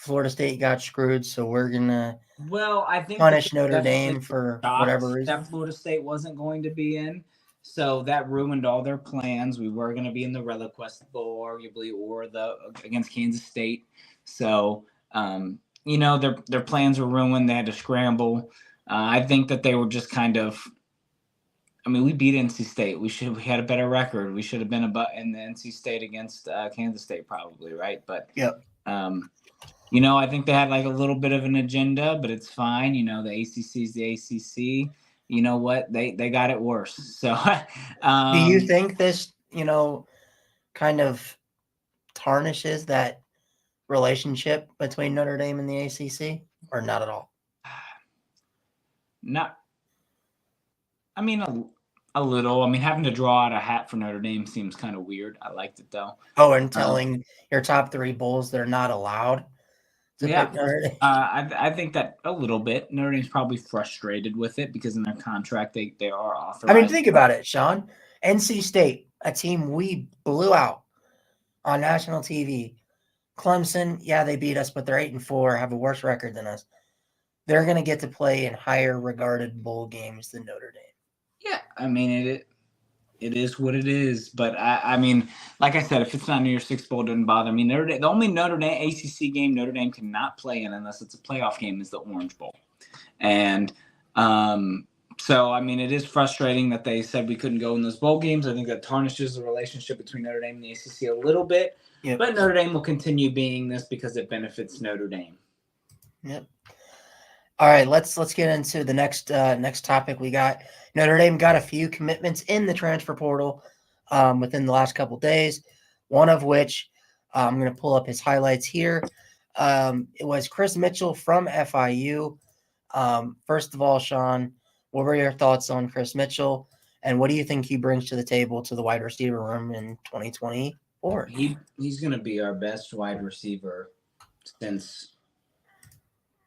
Florida State got screwed, so we're gonna Well, I think punish that Notre definitely Dame for shocked whatever reason. that Florida State wasn't going to be in. So that ruined all their plans. We were going to be in the ReliaQuest Bowl, arguably, or the against Kansas State. So their plans were ruined. They had to scramble. I think that they were just kind of. I mean, we beat NC State. We had a better record. We should have been in the NC State against Kansas State, probably, right? But Yep. I think they had like a little bit of an agenda, but it's fine. The ACC is the ACC. You know what? They got it worse. So, Do you think this, kind of tarnishes that relationship between Notre Dame and the ACC, or not at all? Not. I mean, a little. I mean, having to draw out a hat for Notre Dame seems kind of weird. I liked it though. Oh, and telling your top 3 bulls they're not allowed to pick Notre Dame. I think that a little bit. Notre Dame's probably frustrated with it because in their contract they are authorized. I mean, think about it, Sean. NC State, a team we blew out on national TV. Clemson, yeah, they beat us, but they're 8-4, have a worse record than us. They're going to get to play in higher regarded bowl games than Notre Dame. Yeah, I mean it is what it is. But I mean, like I said, if it's not New Year's Six Bowl, it doesn't bother me. The only Notre Dame ACC game Notre Dame cannot play in unless it's a playoff game is the Orange Bowl, and so I mean it is frustrating that they said we couldn't go in those bowl games. I think that tarnishes the relationship between Notre Dame and the ACC a little bit. Yep. But Notre Dame will continue being this because it benefits Notre Dame. Yep. All right, let's get into the next topic we got. Notre Dame got a few commitments in the transfer portal within the last couple days, one of which I'm going to pull up his highlights here. It was Chris Mitchell from FIU. First of all, Sean, what were your thoughts on Chris Mitchell, and what do you think he brings to the table to the wide receiver room in 2024? He's going to be our best wide receiver since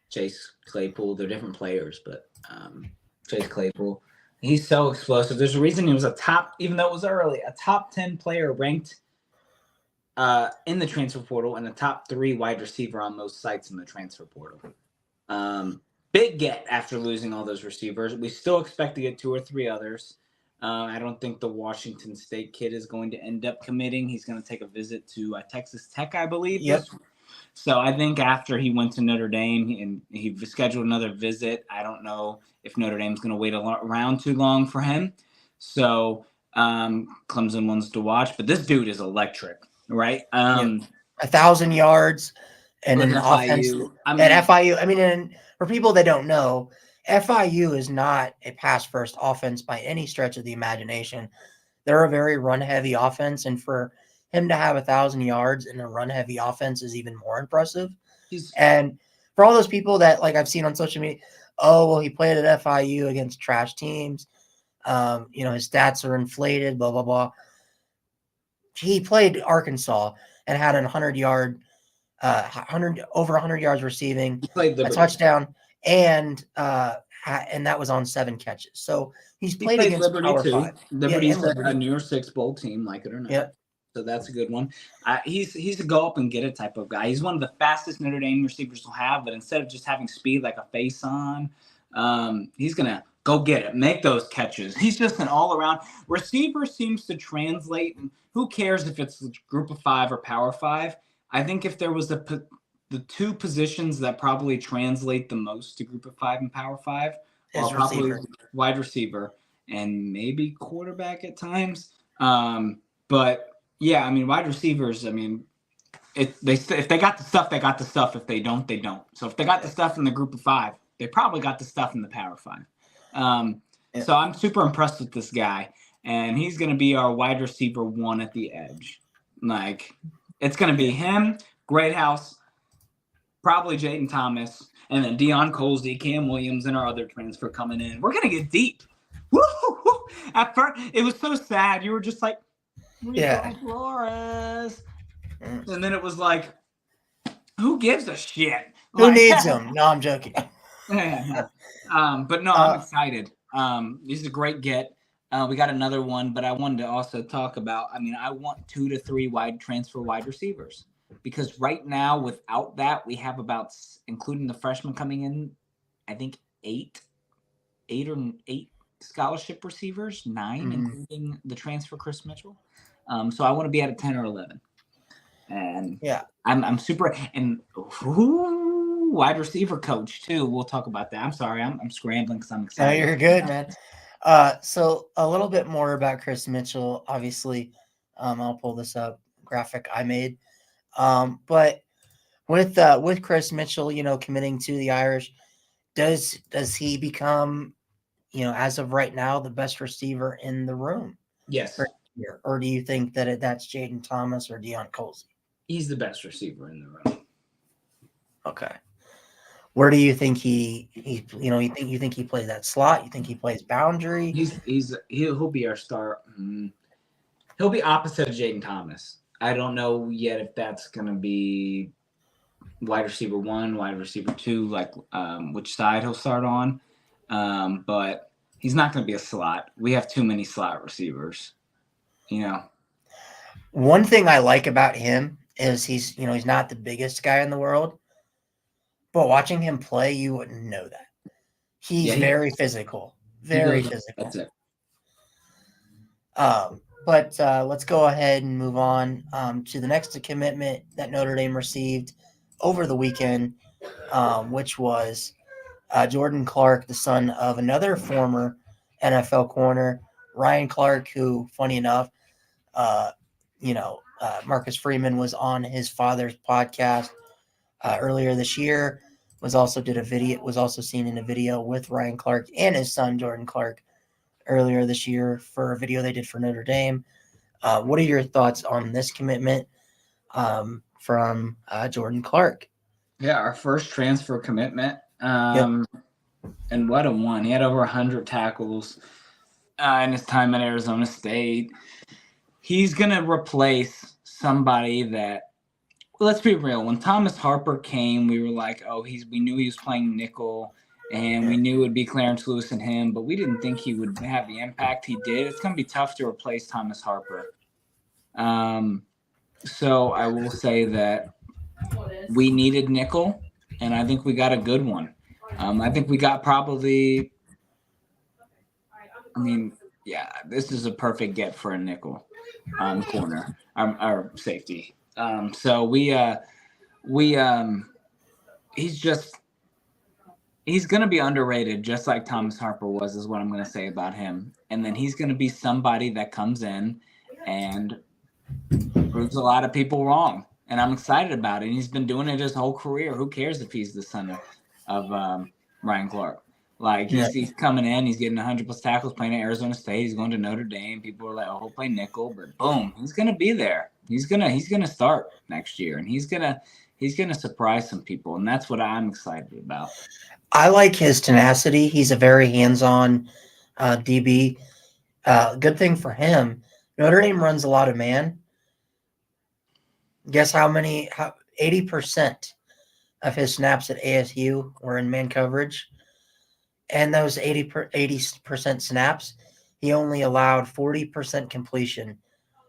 Chase Claypool. They're different players, but Chase Claypool, he's so explosive. There's a reason he was even though it was early, a top 10 player ranked in the transfer portal and a top 3 wide receiver on most sites in the transfer portal. Big get after losing all those receivers. We still expect to get 2 or 3 others. I don't think the Washington State kid is going to end up committing. He's going to take a visit to Texas Tech, I believe. Yep. So I think after he went to Notre Dame and he scheduled another visit, I don't know if Notre Dame's going to wait around too long for him. So Clemson wants to watch. But this dude is electric, right? 1,000 yards and an offense. At FIU, I mean, and for people that don't know, FIU is not a pass-first offense by any stretch of the imagination. They're a very run-heavy offense, and for him to have 1,000 yards in a run-heavy offense is even more impressive. And for all those people that, like, I've seen on social media, oh, well, he played at FIU against trash teams. His stats are inflated, blah, blah, blah. He played Arkansas and had over 100 yards receiving, a touchdown, and that was on 7 catches. So he played against Liberty Power too. 5. Liberty's a New Year's Six Bowl team, like it or not. Yep. So that's a good one. He's a go up and get it type of guy. He's one of the fastest Notre Dame receivers will have, but instead of just having speed like a face on, he's going to go get it, make those catches. He's just an all-around receiver. Seems to translate. Who cares if it's group of 5 or power 5? I think if there was the 2 positions that probably translate the most to group of 5 and power 5 are probably wide receiver and maybe quarterback at times. But yeah, I mean, wide receivers, I mean, if they got the stuff, they got the stuff. If they don't, they don't. So if they got the stuff in the group of 5, they probably got the stuff in the power 5. So I'm super impressed with this guy, and he's going to be our wide receiver 1 at the edge. Like, it's going to be him, Greathouse, probably Jayden Thomas, and then Deion Colsey, Cam Williams, and our other transfer coming in. We're going to get deep. Woo! At first, it was so sad. You were just like, Flores. And then it was like, who gives a shit? Who needs him? No, I'm joking. But no, I'm excited. This is a great get. We got another one, but I wanted to also talk about, I mean, I want 2 to 3 wide receivers. because right now without that, we have about, including the freshmen coming in, I think eight scholarship receivers, 9, including the transfer Chris Mitchell. So I want to be at a 10 or 11. And Yeah, I'm super, and wide receiver coach too. We'll talk about that. I'm sorry, I'm scrambling because I'm no, excited. you're good, man. So a little bit more about Chris Mitchell. Obviously, I'll pull this up graphic I made. But with Chris Mitchell, committing to the Irish, does he become, as of right now, the best receiver in the room? Yes, Right here? Or do you think that that's Jaden Thomas or Deion Colsey? he's the best receiver in the room. Okay. Where do you think you think he plays that slot? You think he plays boundary? He'll be our star. He'll be opposite of Jaden Thomas. I don't know yet if that's gonna be wide receiver 1, wide receiver 2, like which side he'll start on. But he's not gonna be a slot. We have too many slot receivers. One thing I like about him is he's not the biggest guy in the world, but watching him play, you wouldn't know that. He's very physical, very physical. That's it. But let's go ahead and move on to the next commitment that Notre Dame received over the weekend, which was Jordan Clark, the son of another former NFL corner, Ryan Clark, who, funny enough, Marcus Freeman was on his father's podcast earlier this year. Was also seen in a video with Ryan Clark and his son Jordan Clark earlier this year for a video they did for Notre Dame. What are your thoughts on this commitment from Jordan Clark? Yeah, our first transfer commitment. And what a one. He had over 100 tackles in his time at Arizona State. He's going to replace somebody that, well, let's be real. When Thomas Harper came, we were like, we knew he was playing nickel, and we knew it would be Clarence Lewis and him, but we didn't think he would have the impact he did. It's going to be tough to replace Thomas Harper. So I will say that we needed nickel, and I think we got a good one. I think we got probably – this is a perfect get for a nickel corner, our safety. So he's going to be underrated just like Thomas Harper was, is what I'm going to say about him. And then he's going to be somebody that comes in and proves a lot of people wrong. And I'm excited about it. And he's been doing it his whole career. Who cares if he's the son of Ryan Clark? Like, he's coming in, he's getting 100+ tackles, playing at Arizona State. He's going to Notre Dame. People are like, he'll play nickel, but boom, he's going to be there. He's gonna start next year, and he's gonna surprise some people, and that's what I'm excited about. I like his tenacity. He's a very hands-on DB. Good thing for him, Notre Dame runs a lot of man. Guess how 80% of his snaps at ASU were in man coverage. And those 80% snaps, he only allowed 40% completion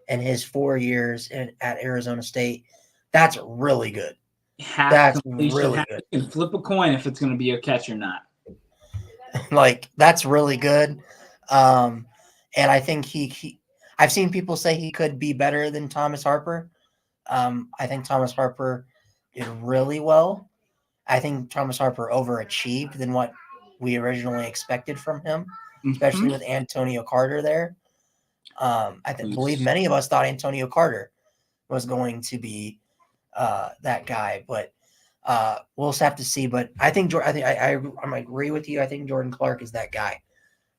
in his 4 years at Arizona State. That's really good. That's really good. You can flip a coin if it's going to be a catch or not. That's really good. And I think I've seen people say he could be better than Thomas Harper. I think Thomas Harper did really well. I think Thomas Harper overachieved than what we originally expected from him, especially with Antonio Carter there. I believe many of us thought Antonio Carter was going to be that guy, but we'll just have to see. But I think I agree with you. I think Jordan Clark is that guy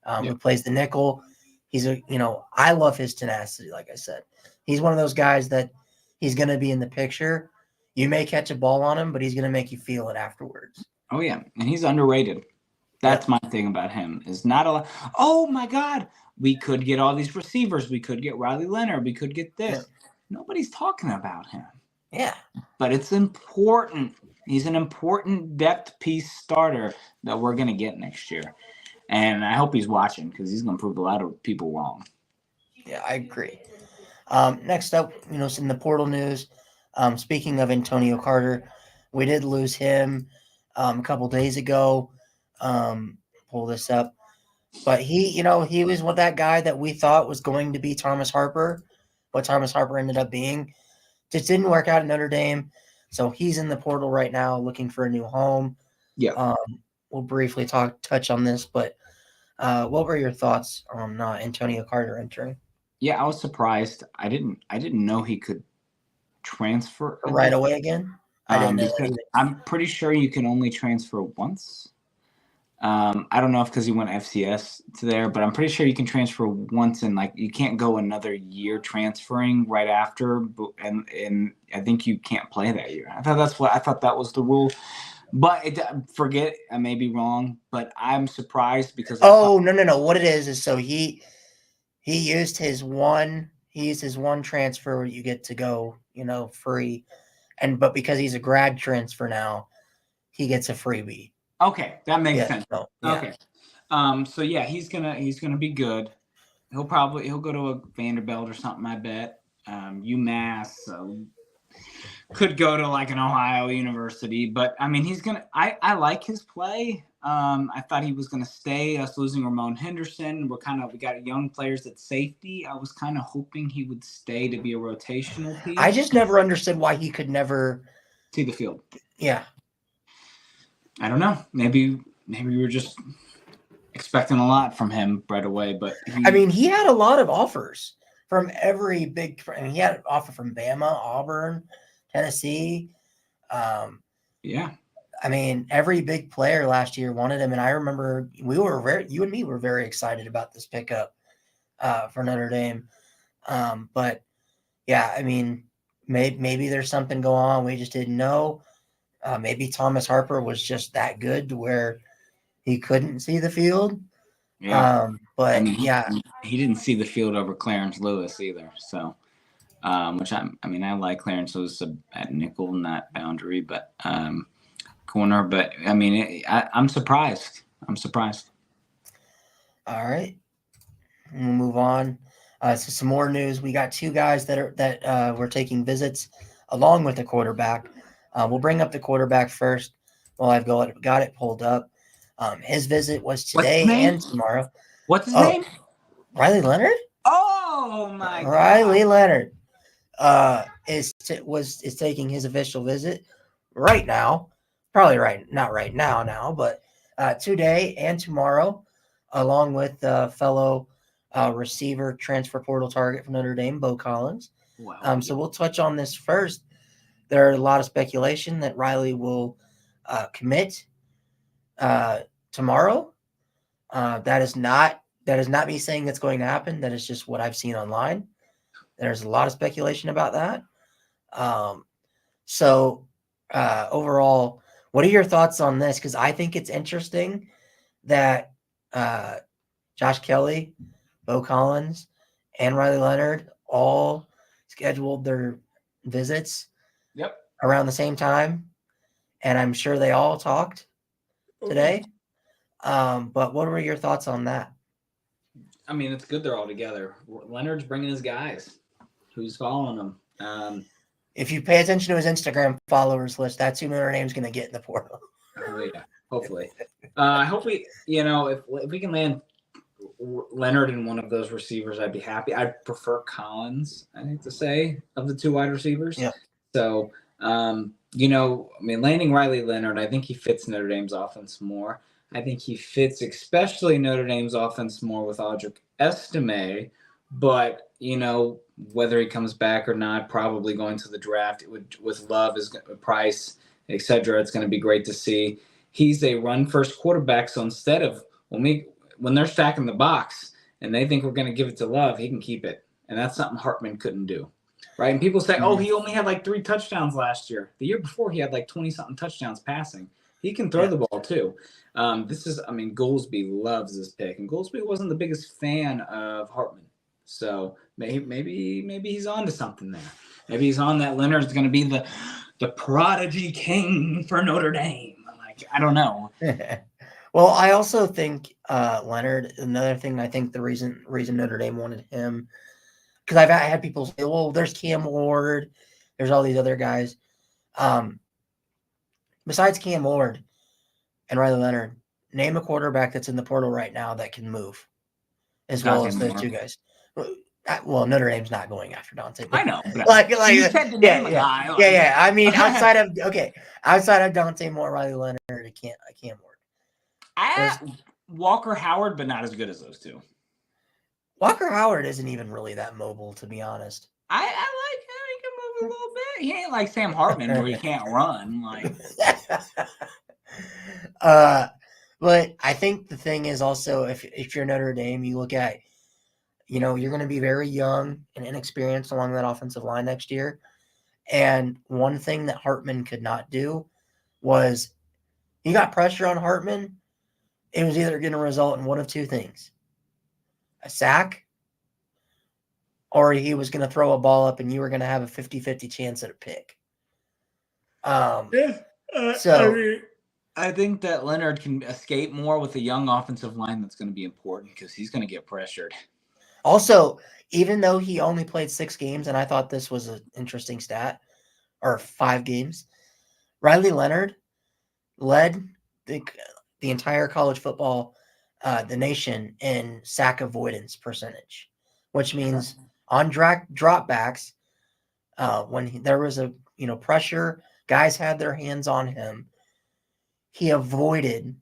who plays the nickel. He's I love his tenacity. Like I said, he's one of those guys that he's going to be in the picture. You may catch a ball on him, but he's going to make you feel it afterwards. Oh yeah, and he's underrated. That's my thing about him. Is not a lot. Oh my God, we could get all these receivers. We could get Riley Leonard. We could get this. Nobody's talking about him. Yeah, but it's important. He's an important depth piece starter that we're going to get next year. And I hope he's watching because he's going to prove a lot of people wrong. Yeah, I agree. Next up, in the portal news, Speaking of Antonio Carter, we did lose him a couple days ago. Pull this up. But he was that guy that we thought was going to be Thomas Harper, what Thomas Harper ended up being. Just didn't work out at Notre Dame. So he's in the portal right now looking for a new home. Yeah. We'll briefly touch on this, but what were your thoughts on Antonio Carter entering? Yeah, I was surprised. I didn't know he could transfer right away again. I didn't know that because either. I'm pretty sure you can only transfer once. I don't know if because he went FCS to there, but I'm pretty sure you can transfer once, and like you can't go another year transferring right after. And I think you can't play that year. I thought that was the rule. But forget, I may be wrong, but I'm surprised because no. What it is so he used his one transfer where you get to go, free, but because he's a grad transfer now, he gets a freebie. Okay, that makes sense. So, yeah. Okay. So yeah, he's gonna be good. He'll go to a Vanderbilt or something, I bet. UMass could go to like an Ohio University, but I mean I like his play. I thought he was gonna stay. Us losing Ramon Henderson, we got young players at safety. I was kind of hoping he would stay to be a rotational piece. I just never understood why he could never see the field. Yeah. I don't know. Maybe we were just expecting a lot from him right away, but he had a lot of offers from every big. He had an offer from Bama, Auburn, Tennessee. Yeah. Every big player last year wanted him, and I remember you and me were very excited about this pickup for Notre Dame. But yeah, maybe there's something going on we just didn't know. Maybe Thomas Harper was just that good to where he couldn't see the field. Yeah. He didn't see the field over Clarence Lewis either. So, which I like Clarence Lewis at nickel, not boundary, but corner. But I'm surprised. I'm surprised. All right, we'll move on. So some more news. We got two guys that were taking visits along with the quarterback. We'll bring up the quarterback first while I've got it pulled up. His visit was today and tomorrow. What's his name? Riley Leonard? Oh my God. Riley Leonard is taking his official visit right now. Probably not right now, but today and tomorrow, along with fellow receiver transfer portal target from Notre Dame, Bo Collins. Wow. So we'll touch on this first. There are a lot of speculation that Riley will commit tomorrow. That is not me saying that's going to happen. That is just what I've seen online. There's a lot of speculation about that. So overall, what are your thoughts on this? Because I think it's interesting that Josh Kelly, Bo Collins, and Riley Leonard all scheduled their visits around the same time. And I'm sure they all talked today. But what were your thoughts on that? It's good they're all together. Leonard's bringing his guys. Who's following him? If you pay attention to his Instagram followers list, that's who Notre Dame's going to get in the portal. Oh, yeah, hopefully. I hope if we can land Leonard in one of those receivers, I'd be happy. I'd prefer Collins, I think to say, of the two wide receivers. Yeah. So, landing Riley Leonard, I think he fits Notre Dame's offense more. I think he fits especially Notre Dame's offense more with Audric Estime. But, whether he comes back or not, probably going to the draft with Love, Price, etc., it's going to be great to see. He's a run-first quarterback, so instead of when they're stacking the box and they think we're going to give it to Love, he can keep it. And that's something Hartman couldn't do. Right? And people say, he only had like 3 touchdowns last year. The year before, he had like 20-something touchdowns passing. He can throw the ball too. Goolsby loves this pick. And Goolsby wasn't the biggest fan of Hartman. So maybe he's on to something there. Maybe he's on that Leonard's going to be the prodigy king for Notre Dame. I don't know. Well, I also think Leonard, another thing, I think the reason Notre Dame wanted him, because I had people say, well, there's Cam Ward, There's all these other guys. Besides Cam Ward and Riley Leonard, name a quarterback that's in the portal right now that can move as well as those two guys. Well, Notre Dame's not going after Dante. I know. But like you said the name of yeah. guy. Yeah. I mean, outside of Dante Moore, Riley Leonard, I can't work. Walker Howard, but not as good as those two. Walker Howard isn't even really that mobile, to be honest. I like him. He can move a little bit. He ain't like Sam Hartman where he can't run. Like, but I think the thing is also if you're Notre Dame, you look at, you're going to be very young and inexperienced along that offensive line next year. And one thing that Hartman could not do was he got pressure on Hartman. It was either going to result in one of two things: a sack, or he was going to throw a ball up and you were going to have a 50-50 chance at a pick. I think that Leonard can escape more with a young offensive line. That's going to be important because he's going to get pressured. Also, even though he only played 6 games, and I thought this was an interesting stat, or 5 games, Riley Leonard led the entire college football, the nation, in sack avoidance percentage, which means on dropbacks, when there was a pressure, guys had their hands on him, he avoided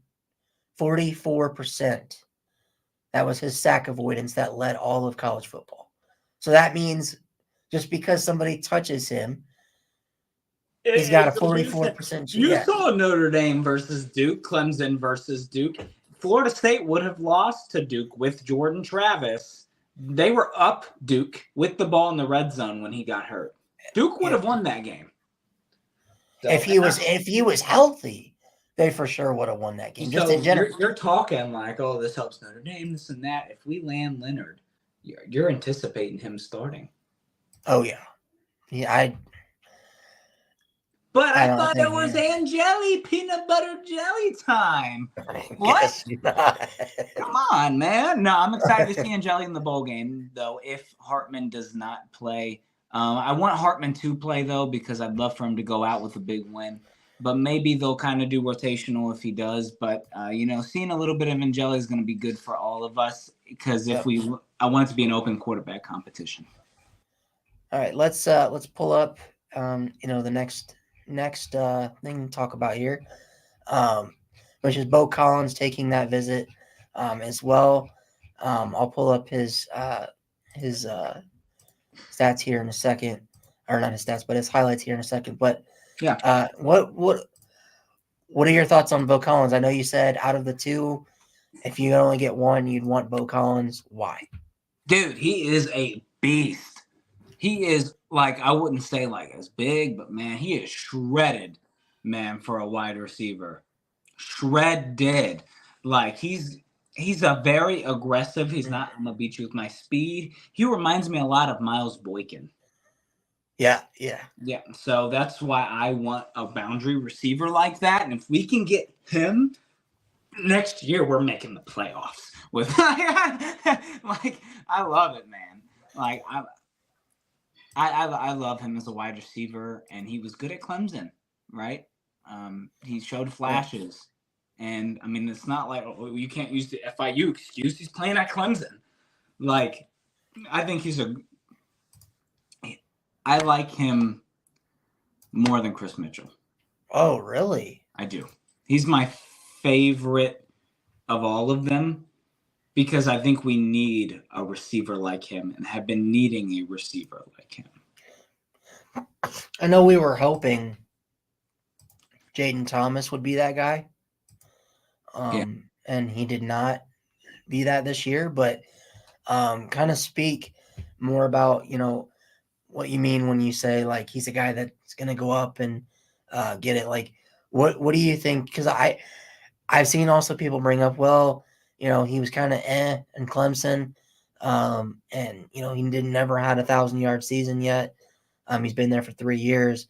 44%. That was his sack avoidance that led all of college football. So that means just because somebody touches him, he's got a 44% chance. You saw Notre Dame versus Duke, Clemson versus Duke. Florida State would have lost to Duke with Jordan Travis. They were up Duke with the ball in the red zone when he got hurt. Duke would have won that game. So, if he was healthy, they for sure would have won that game. Just in general, you're talking like, oh, this helps Notre Dame, this and that. If we land Leonard, you're anticipating him starting. Oh yeah. But I thought it was Angeli peanut butter jelly time. What? Come on, man. No, I'm excited to see Angeli in the bowl game, though, if Hartman does not play. I want Hartman to play, though, because I'd love for him to go out with a big win. But maybe they'll kind of do rotational if he does. But, seeing a little bit of Angeli is going to be good for all of us because I want it to be an open quarterback competition. All right, let's pull up, the next thing to talk about here, which is Bo Collins taking that visit as well. I'll pull up his stats here in a second, or not his stats, but his highlights here in a second. But yeah, what are your thoughts on Bo Collins? I know you said out of the two, if you only get one, you'd want Bo Collins. Why? Dude, he is a beast. He is, like, I wouldn't say like as big, but man, he is shredded, man, for a wide receiver. Shredded. Like, he's a very aggressive. He's not, I'm gonna beat you with my speed. He reminds me a lot of Miles Boykin. Yeah. So that's why I want a boundary receiver like that. And if we can get him next year, we're making the playoffs. With like, I love it, man. Like, I love him as a wide receiver, and he was good at Clemson, right? He showed flashes, and I mean, it's not like you can't use the FIU excuse. He's playing at Clemson. Like, I think I like him more than Chris Mitchell. Oh, really? I do. He's my favorite of all of them because I think we need a receiver like him and have been needing a receiver like him. I know we were hoping Jaden Thomas would be that guy. And he did not be that this year, but kind of speak more about, what you mean when you say, like, he's a guy that's going to go up and get it. Like, what do you think? Because I've seen also people bring up, well, he was kind of in Clemson, and, he never had 1,000-yard season yet. He's been there for 3 years.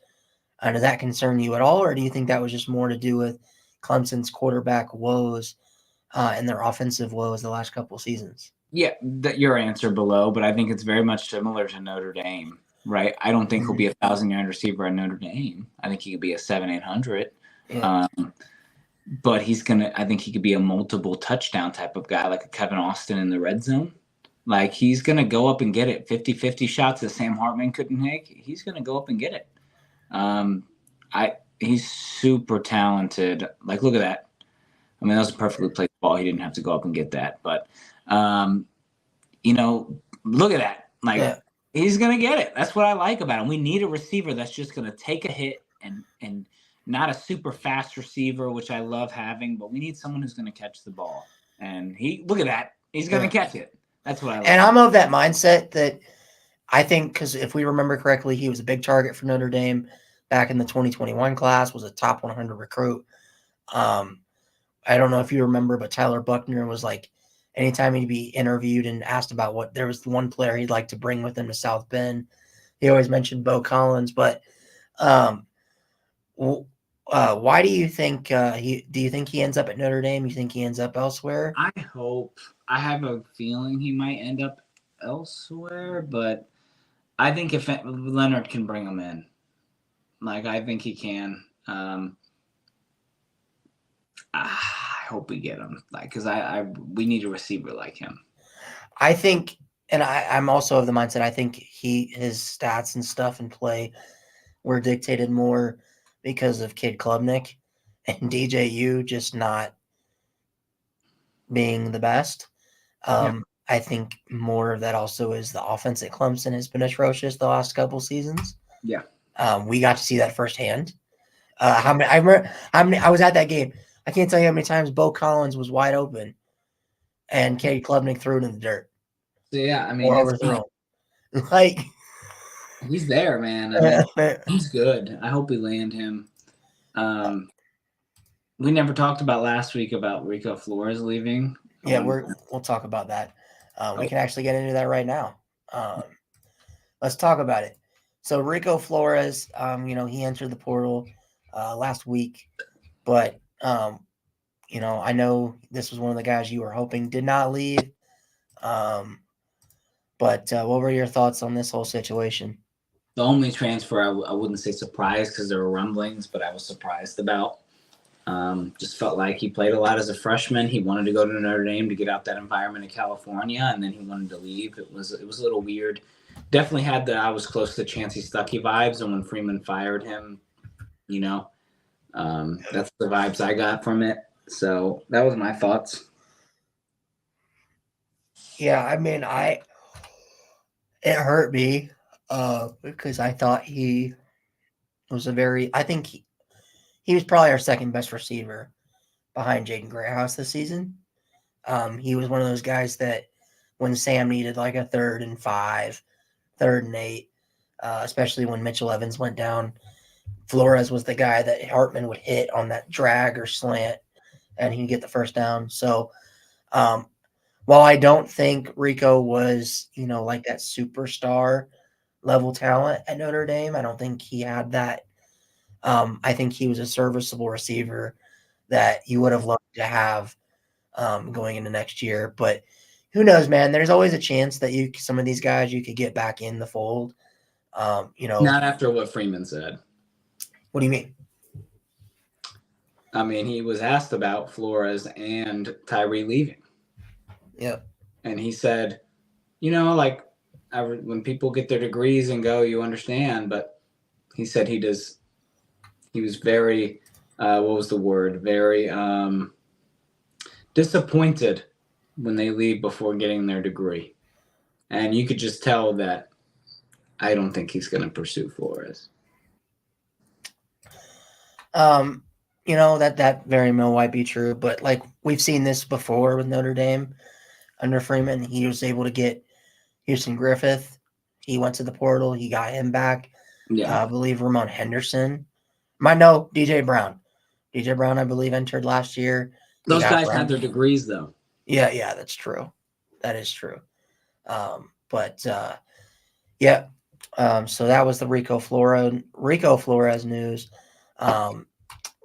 Does that concern you at all, or do you think that was just more to do with Clemson's quarterback woes and their offensive woes the last couple seasons? Yeah, your answer below, but I think it's very much similar to Notre Dame. right? I don't think he'll be a 1,000-yard receiver at Notre Dame. I think he could be a 700-800. Yeah. But I think he could be a multiple touchdown type of guy, like a Kevin Austin in the red zone. Like, he's going to go up and get it. 50-50 shots that Sam Hartman couldn't make. He's going to go up and get it. He's super talented. Like, look at that. I mean, that was a perfectly played ball. He didn't have to go up and get that. But, look at that. Like, he's going to get it. That's what I like about him. We need a receiver that's just going to take a hit and not a super fast receiver, which I love having, but we need someone who's going to catch the ball. And look at that. He's going to catch it. That's what I like. And I'm of that mindset that I think, because if we remember correctly, he was a big target for Notre Dame back in the 2021 class, was a top 100 recruit. I don't know if you remember, but Tyler Buckner was like, anytime he'd be interviewed and asked about there was one player he'd like to bring with him to South Bend, he always mentioned Bo Collins. But why do you think do you think he ends up at Notre Dame? You think he ends up elsewhere? I have a feeling he might end up elsewhere, but I think if Leonard can bring him in, like, I think he can. I hope we get him, like, because we need a receiver like him. I think, and I'm also of the mindset, I think his stats and stuff and play were dictated more because of Kid Klubnik and DJU just not being the best. I think more of that also is the offense at Clemson has been atrocious the last couple seasons. Yeah. We got to see that firsthand. I was at that game. I can't tell you how many times Bo Collins was wide open and Kid Klubnik threw it in the dirt. So, yeah, I mean, or overthrown. Like, he's there, man. I mean, he's good. I hope we land him. We never talked about last week about Rico Flores leaving. Yeah, we'll talk about that. We can actually get into that right now. Let's talk about it. So Rico Flores, he entered the portal last week, but I know this was one of the guys you were hoping did not leave. But what were your thoughts on this whole situation? The only transfer I wouldn't say surprised, because there were rumblings, but I was surprised about. Just felt like he played a lot as a freshman. He wanted to go to Notre Dame to get out that environment in California, and then he wanted to leave. It was a little weird. Definitely had the I was close to Chancey Stuckey vibes, and when Freeman fired him, that's the vibes I got from it. So that was my thoughts. Yeah, I mean, it hurt me because I thought he was I think he was probably our second best receiver behind Jaden Greathouse this season. He was one of those guys that when Sam needed like a 3rd and 5, 3rd and 8, especially when Mitchell Evans went down, Flores was the guy that Hartman would hit on that drag or slant, and he'd get the first down. So while I don't think Rico was, like that superstar level talent at Notre Dame, I don't think he had that. I think he was a serviceable receiver that you would have loved to have going into next year. But who knows, man? There's always a chance that some of these guys you could get back in the fold. Not after what Freeman said. What do you mean? I mean, he was asked about Flores and Tyree leaving. Yeah. And he said, when people get their degrees and go, you understand. But he said he was very, what was the word? Very disappointed when they leave before getting their degree. And you could just tell that I don't think he's going to pursue Flores. That very well might be true, but like we've seen this before with Notre Dame under Freeman. He was able to get Houston Griffith. He went to the portal. He got him back. Yeah. I believe Ramon Henderson. DJ Brown. DJ Brown, I believe, entered last year. Those guys had their degrees, though. Yeah, that's true. That is true. So that was the Rico Flores news.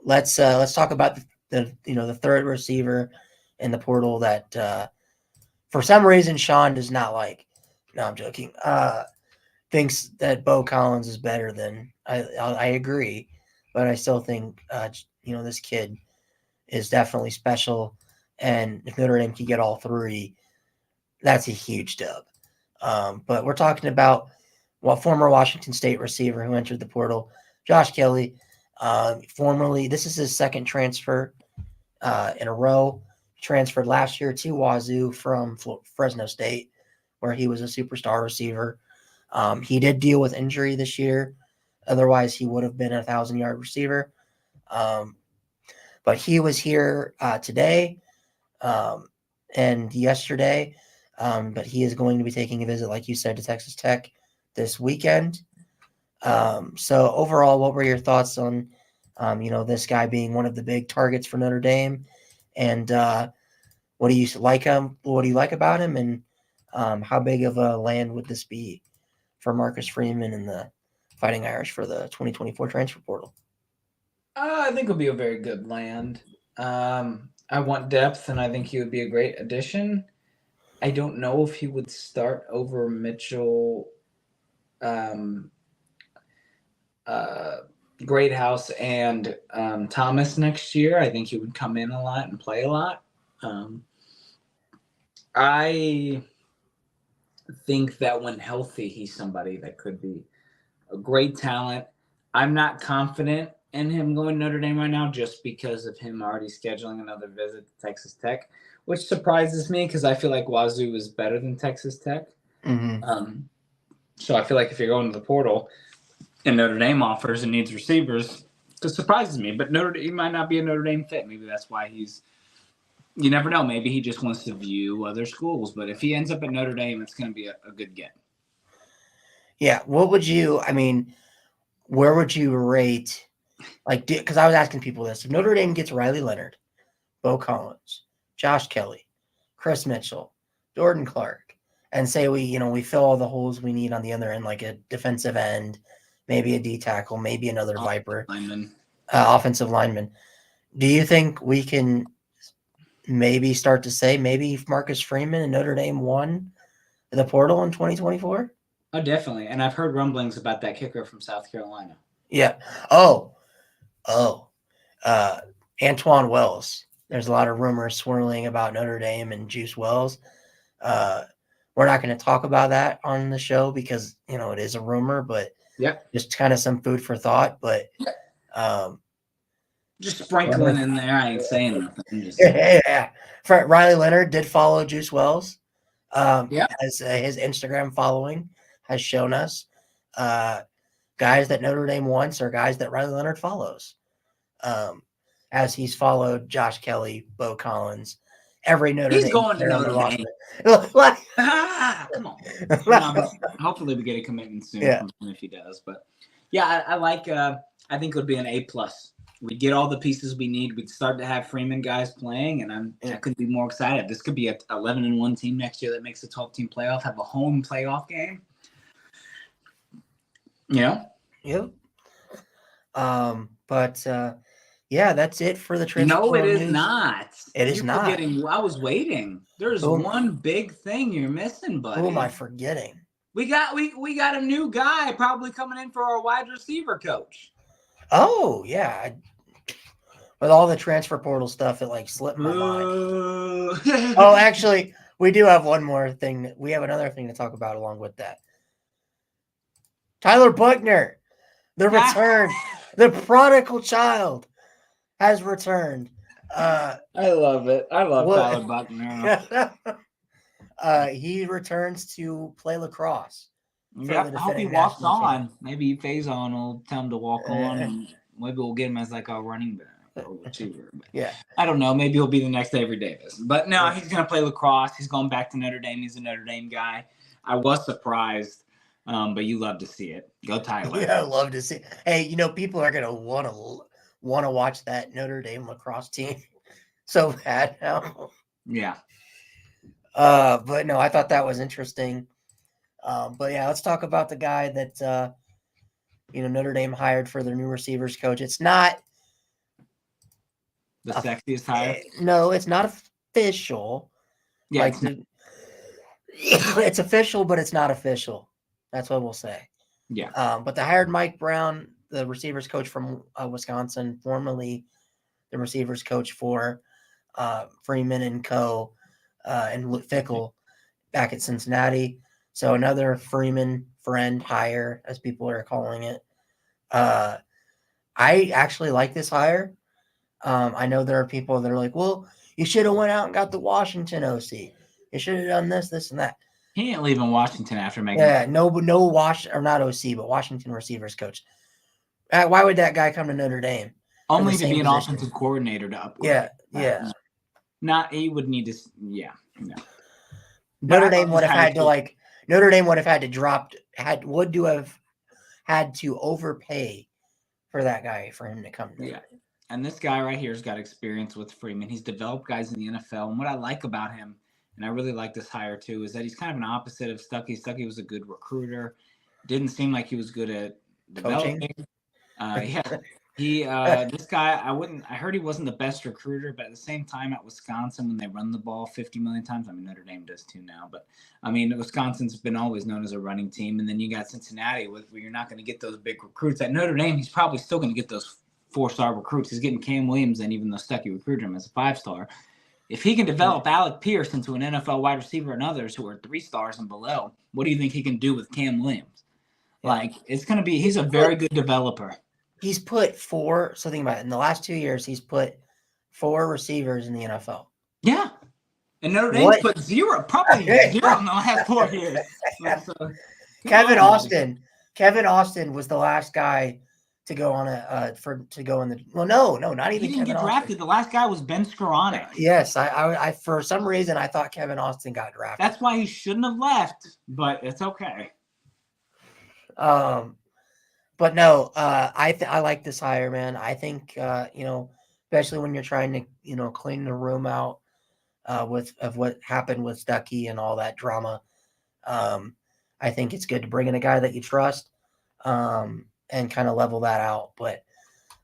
Let's talk about the third receiver in the portal that for some reason Sean does not like. No, I'm joking. thinks that Bo Collins is better than I agree, but I still think this kid is definitely special, and if Notre Dame can get all three, that's a huge dub. But we're talking about former Washington State receiver who entered the portal, Josh Kelly. Formerly, this is his second transfer in a row. Transferred last year to Wazoo from Fresno State, where he was a superstar receiver. He did deal with injury this year. Otherwise, he would have been a 1,000-yard receiver. But he was here today and yesterday. But he is going to be taking a visit, like you said, to Texas Tech this weekend. So overall, what were your thoughts on, this guy being one of the big targets for Notre Dame? And what do you like him? What do you like about him? And how big of a land would this be for Marcus Freeman and the Fighting Irish for the 2024 transfer portal? I think it'll be a very good land. I want depth, and I think he would be a great addition. I don't know if he would start over Mitchell, Greathouse, and Thomas next year. I think he would come in a lot and play a lot. I think that when healthy, he's somebody that could be a great talent. I'm not confident in him going to Notre Dame right now just because of him already scheduling another visit to Texas Tech, which surprises me because I feel like Wazoo is better than Texas Tech. Mm-hmm. So I feel like if you're going to the portal and Notre Dame offers and needs receivers, it surprises me. But he might not be a Notre Dame fit. Maybe that's why you never know. Maybe he just wants to view other schools. But if he ends up at Notre Dame, it's going to be a good get. Yeah. Where would you rate, because I was asking people this. If Notre Dame gets Riley Leonard, Bo Collins, Josh Kelly, Chris Mitchell, Jordan Clark, and say we fill all the holes we need on the other end, like a defensive end, maybe a D tackle, maybe another Viper, offensive lineman. Do you think we can maybe start to say maybe Marcus Freeman and Notre Dame won the portal in 2024? Oh, definitely. And I've heard rumblings about that kicker from South Carolina. Yeah. Antoine Wells. There's a lot of rumors swirling about Notre Dame and Juice Wells. We're not going to talk about that on the show because, it is a rumor, but just kind of some food for thought. But just sprinkling in there. I ain't saying nothing. Yeah. Riley Leonard did follow Juice Wells. As his Instagram following has shown us. Guys that Notre Dame wants are guys that Riley Leonard follows. As he's followed Josh Kelly, Bo Collins, every Notre Dame. He's going to Notre Dame. Come on. No, hopefully we get a commitment soon from him if he does. But yeah, I think it would be an A+. We get all the pieces we need. We'd start to have Freeman guys playing, and I couldn't be more excited. This could be an 11-1 team next year that makes a 12-team playoff, have a home playoff game. Yeah. Yep. That's it for the transfer. No, it is news. not. It is not. I was waiting. There's one big thing you're missing, buddy. Who am I forgetting? We got a new guy probably coming in for our wide receiver coach. Oh yeah. With all the transfer portal stuff, it slipped my mind. Oh, actually, we do have one more thing. We have another thing to talk about along with that. Tyler Buckner, the return, the prodigal child, has returned. I love it. I love Tyler Buckner. He returns to play lacrosse. Yeah, I hope he walks on. Maybe Faison will tell him to walk on, and maybe we'll get him as a running back or receiver. Yeah, I don't know. Maybe he'll be the next Avery Davis. But no, he's going to play lacrosse. He's going back to Notre Dame. He's a Notre Dame guy. I was surprised. But you love to see it. Go Tyler. Yeah, I love to see it. Hey, people are gonna want to watch that Notre Dame lacrosse team so bad now. Yeah. But no, I thought that was interesting. But yeah, let's talk about the guy that Notre Dame hired for their new receivers coach. It's not the sexiest hire. No, it's not official. Yeah, it's official, but it's not official. That's what we'll say. Yeah. But they hired Mike Brown, the receivers coach from Wisconsin, formerly the receivers coach for Freeman and Co. And Fickle back at Cincinnati. So another Freeman friend hire, as people are calling it. I actually like this hire. I know there are people that are like, well, you should have went out and got the Washington OC. You should have done this, and that. He ain't leaving Washington after making. Yeah, no, not OC, but Washington receivers coach. Why would that guy come to Notre Dame? Only to be an offensive coordinator to upgrade. Yeah. He would need to. Yeah. No. Notre Dame would have had to overpay for that guy for him to come. Yeah. And this guy right here has got experience with Freeman. He's developed guys in the NFL. And what I like about him, and I really like this hire too, is that he's kind of an opposite of Stuckey. Stuckey was a good recruiter. Didn't seem like he was good at developing. This guy, I heard he wasn't the best recruiter, but at the same time at Wisconsin, when they run the ball 50 million times, I mean, Notre Dame does too now, but I mean, Wisconsin's been always known as a running team. And then you got Cincinnati where you're not going to get those big recruits. At Notre Dame, he's probably still going to get those 4-star recruits. He's getting Cam Williams, and even though Stuckey recruited him as a 5-star, if he can develop Alec Pierce into an NFL wide receiver and others who are 3 stars and below, what do you think he can do with Cam Williams? Like, it's going to be – he's a very good developer. He's put 4 – so think about it. In the last 2 years, he's put 4 receivers in the NFL. Yeah. And Notre Dame's put 0, probably 0 in the last 4 years. Kevin Austin was the last guy to go on not even. He didn't get drafted. The last guy was Ben Skoranek. Yes, I for some reason I thought Kevin Austin got drafted. That's why he shouldn't have left, but it's okay. But no, I like this hire, man. I think especially when you're trying to clean the room out of what happened with Stuckey and all that drama. I think it's good to bring in a guy that you trust. And kind of level that out. But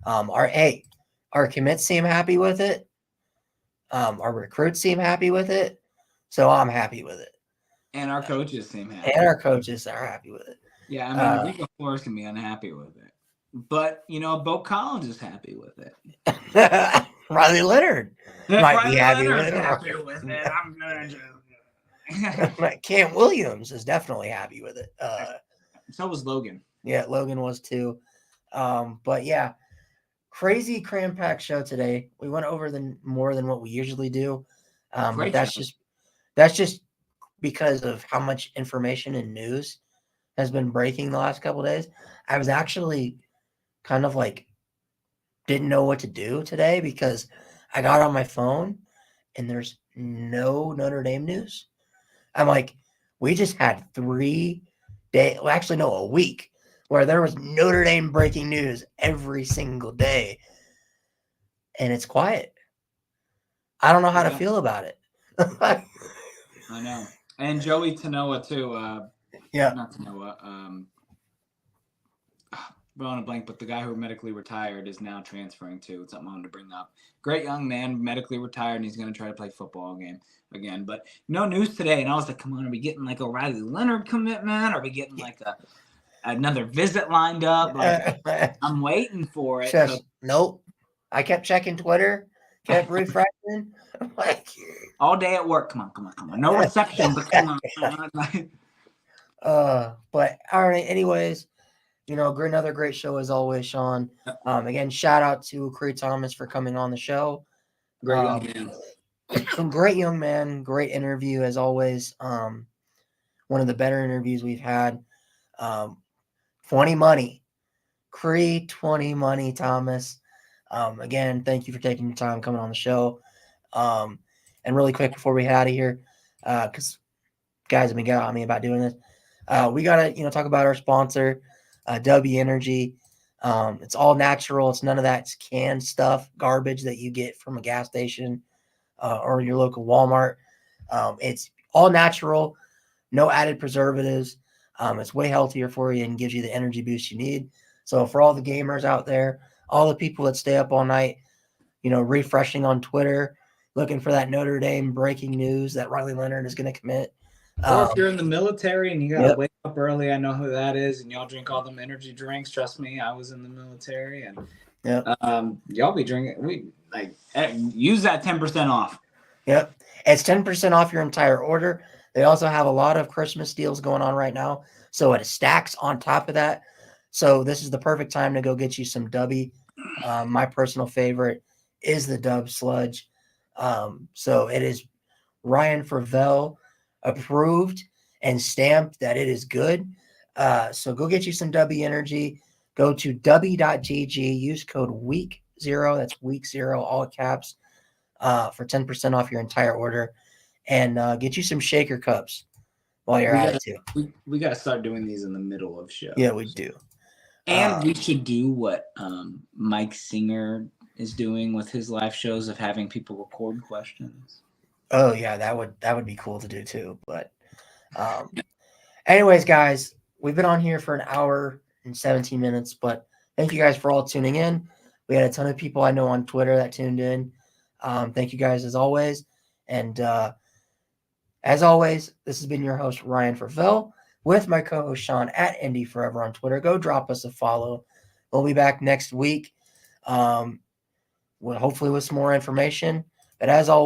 our commits seem happy with it. Our recruits seem happy with it. So I'm happy with it. And our coaches seem happy. And our coaches are happy with it. Yeah, I mean, Rico Flores can be unhappy with it. But, Bo Collins is happy with it. Riley Leonard might be happy with it. I'm going to joke. Cam Williams is definitely happy with it. So was Logan. Yeah, Logan was too. But yeah, crazy cram-packed show today. We went over more than what we usually do. But that's just because of how much information and news has been breaking the last couple of days. I was actually kind of didn't know what to do today because I got on my phone and there's no Notre Dame news. I'm like, we just had a week where there was Notre Dame breaking news every single day. And it's quiet. I don't know how to feel about it. I know. And Joey Tanoa, too. Not Tanoa. We're on a blank, but the guy who medically retired is now transferring to. It's something I wanted to bring up. Great young man, medically retired, and he's going to try to play football again. But no news today. And I was like, come on, are we getting a Riley Leonard commitment? Are we getting another visit lined up? I'm waiting for it. Nope. I kept checking Twitter, kept refreshing. All day at work. Come on. No reception, but come on. But all right. Anyways, another great show as always, Sean. Again, shout out to Cree Thomas for coming on the show. Great young man. Great young man. Great interview as always. One of the better interviews we've had. 20 money. Cree 20 money, Thomas. Again, thank you for taking your time coming on the show. And really quick before we head out of here, because guys have been getting on me about doing this, we got to talk about our sponsor, W Energy. It's all natural. It's none of that canned stuff, garbage that you get from a gas station or your local Walmart. It's all natural, no added preservatives. It's way healthier for you and gives you the energy boost you need. So for all the gamers out there, all the people that stay up all night, refreshing on Twitter, looking for that Notre Dame breaking news that Riley Leonard is going to commit, Or if you're in the military and you gotta Yep. wake up early, I know who that is, and y'all drink all them energy drinks. Trust me, I was in the military, and Yep. y'all be drinking. Use that 10% off. Yep. It's 10% off your entire order. They also have a lot of Christmas deals going on right now. So it stacks on top of that. So this is the perfect time to go get you some Dubby. My personal favorite is the Dub Sludge. So it is Ryan Fravel approved and stamped that it is good. So go get you some Dubby Energy. Go to dubby.gg. Use code WEEK0. That's week0, all caps. For 10% off your entire order, and get you some shaker cups while you're at it too. We gotta start doing these in the middle of shows. Yeah, we do. And we should do what Mike Singer is doing with his live shows of having people record questions. Oh yeah, that would be cool to do too. But anyways, guys, we've been on here for an hour and 17 minutes, but thank you guys for all tuning in. We had a ton of people I know on Twitter that tuned in. Thank you guys as always. And as always, this has been your host, Ryan Fravel, with my co-host, Sean, at Indy Forever on Twitter. Go drop us a follow. We'll be back next week, hopefully with some more information. But as always,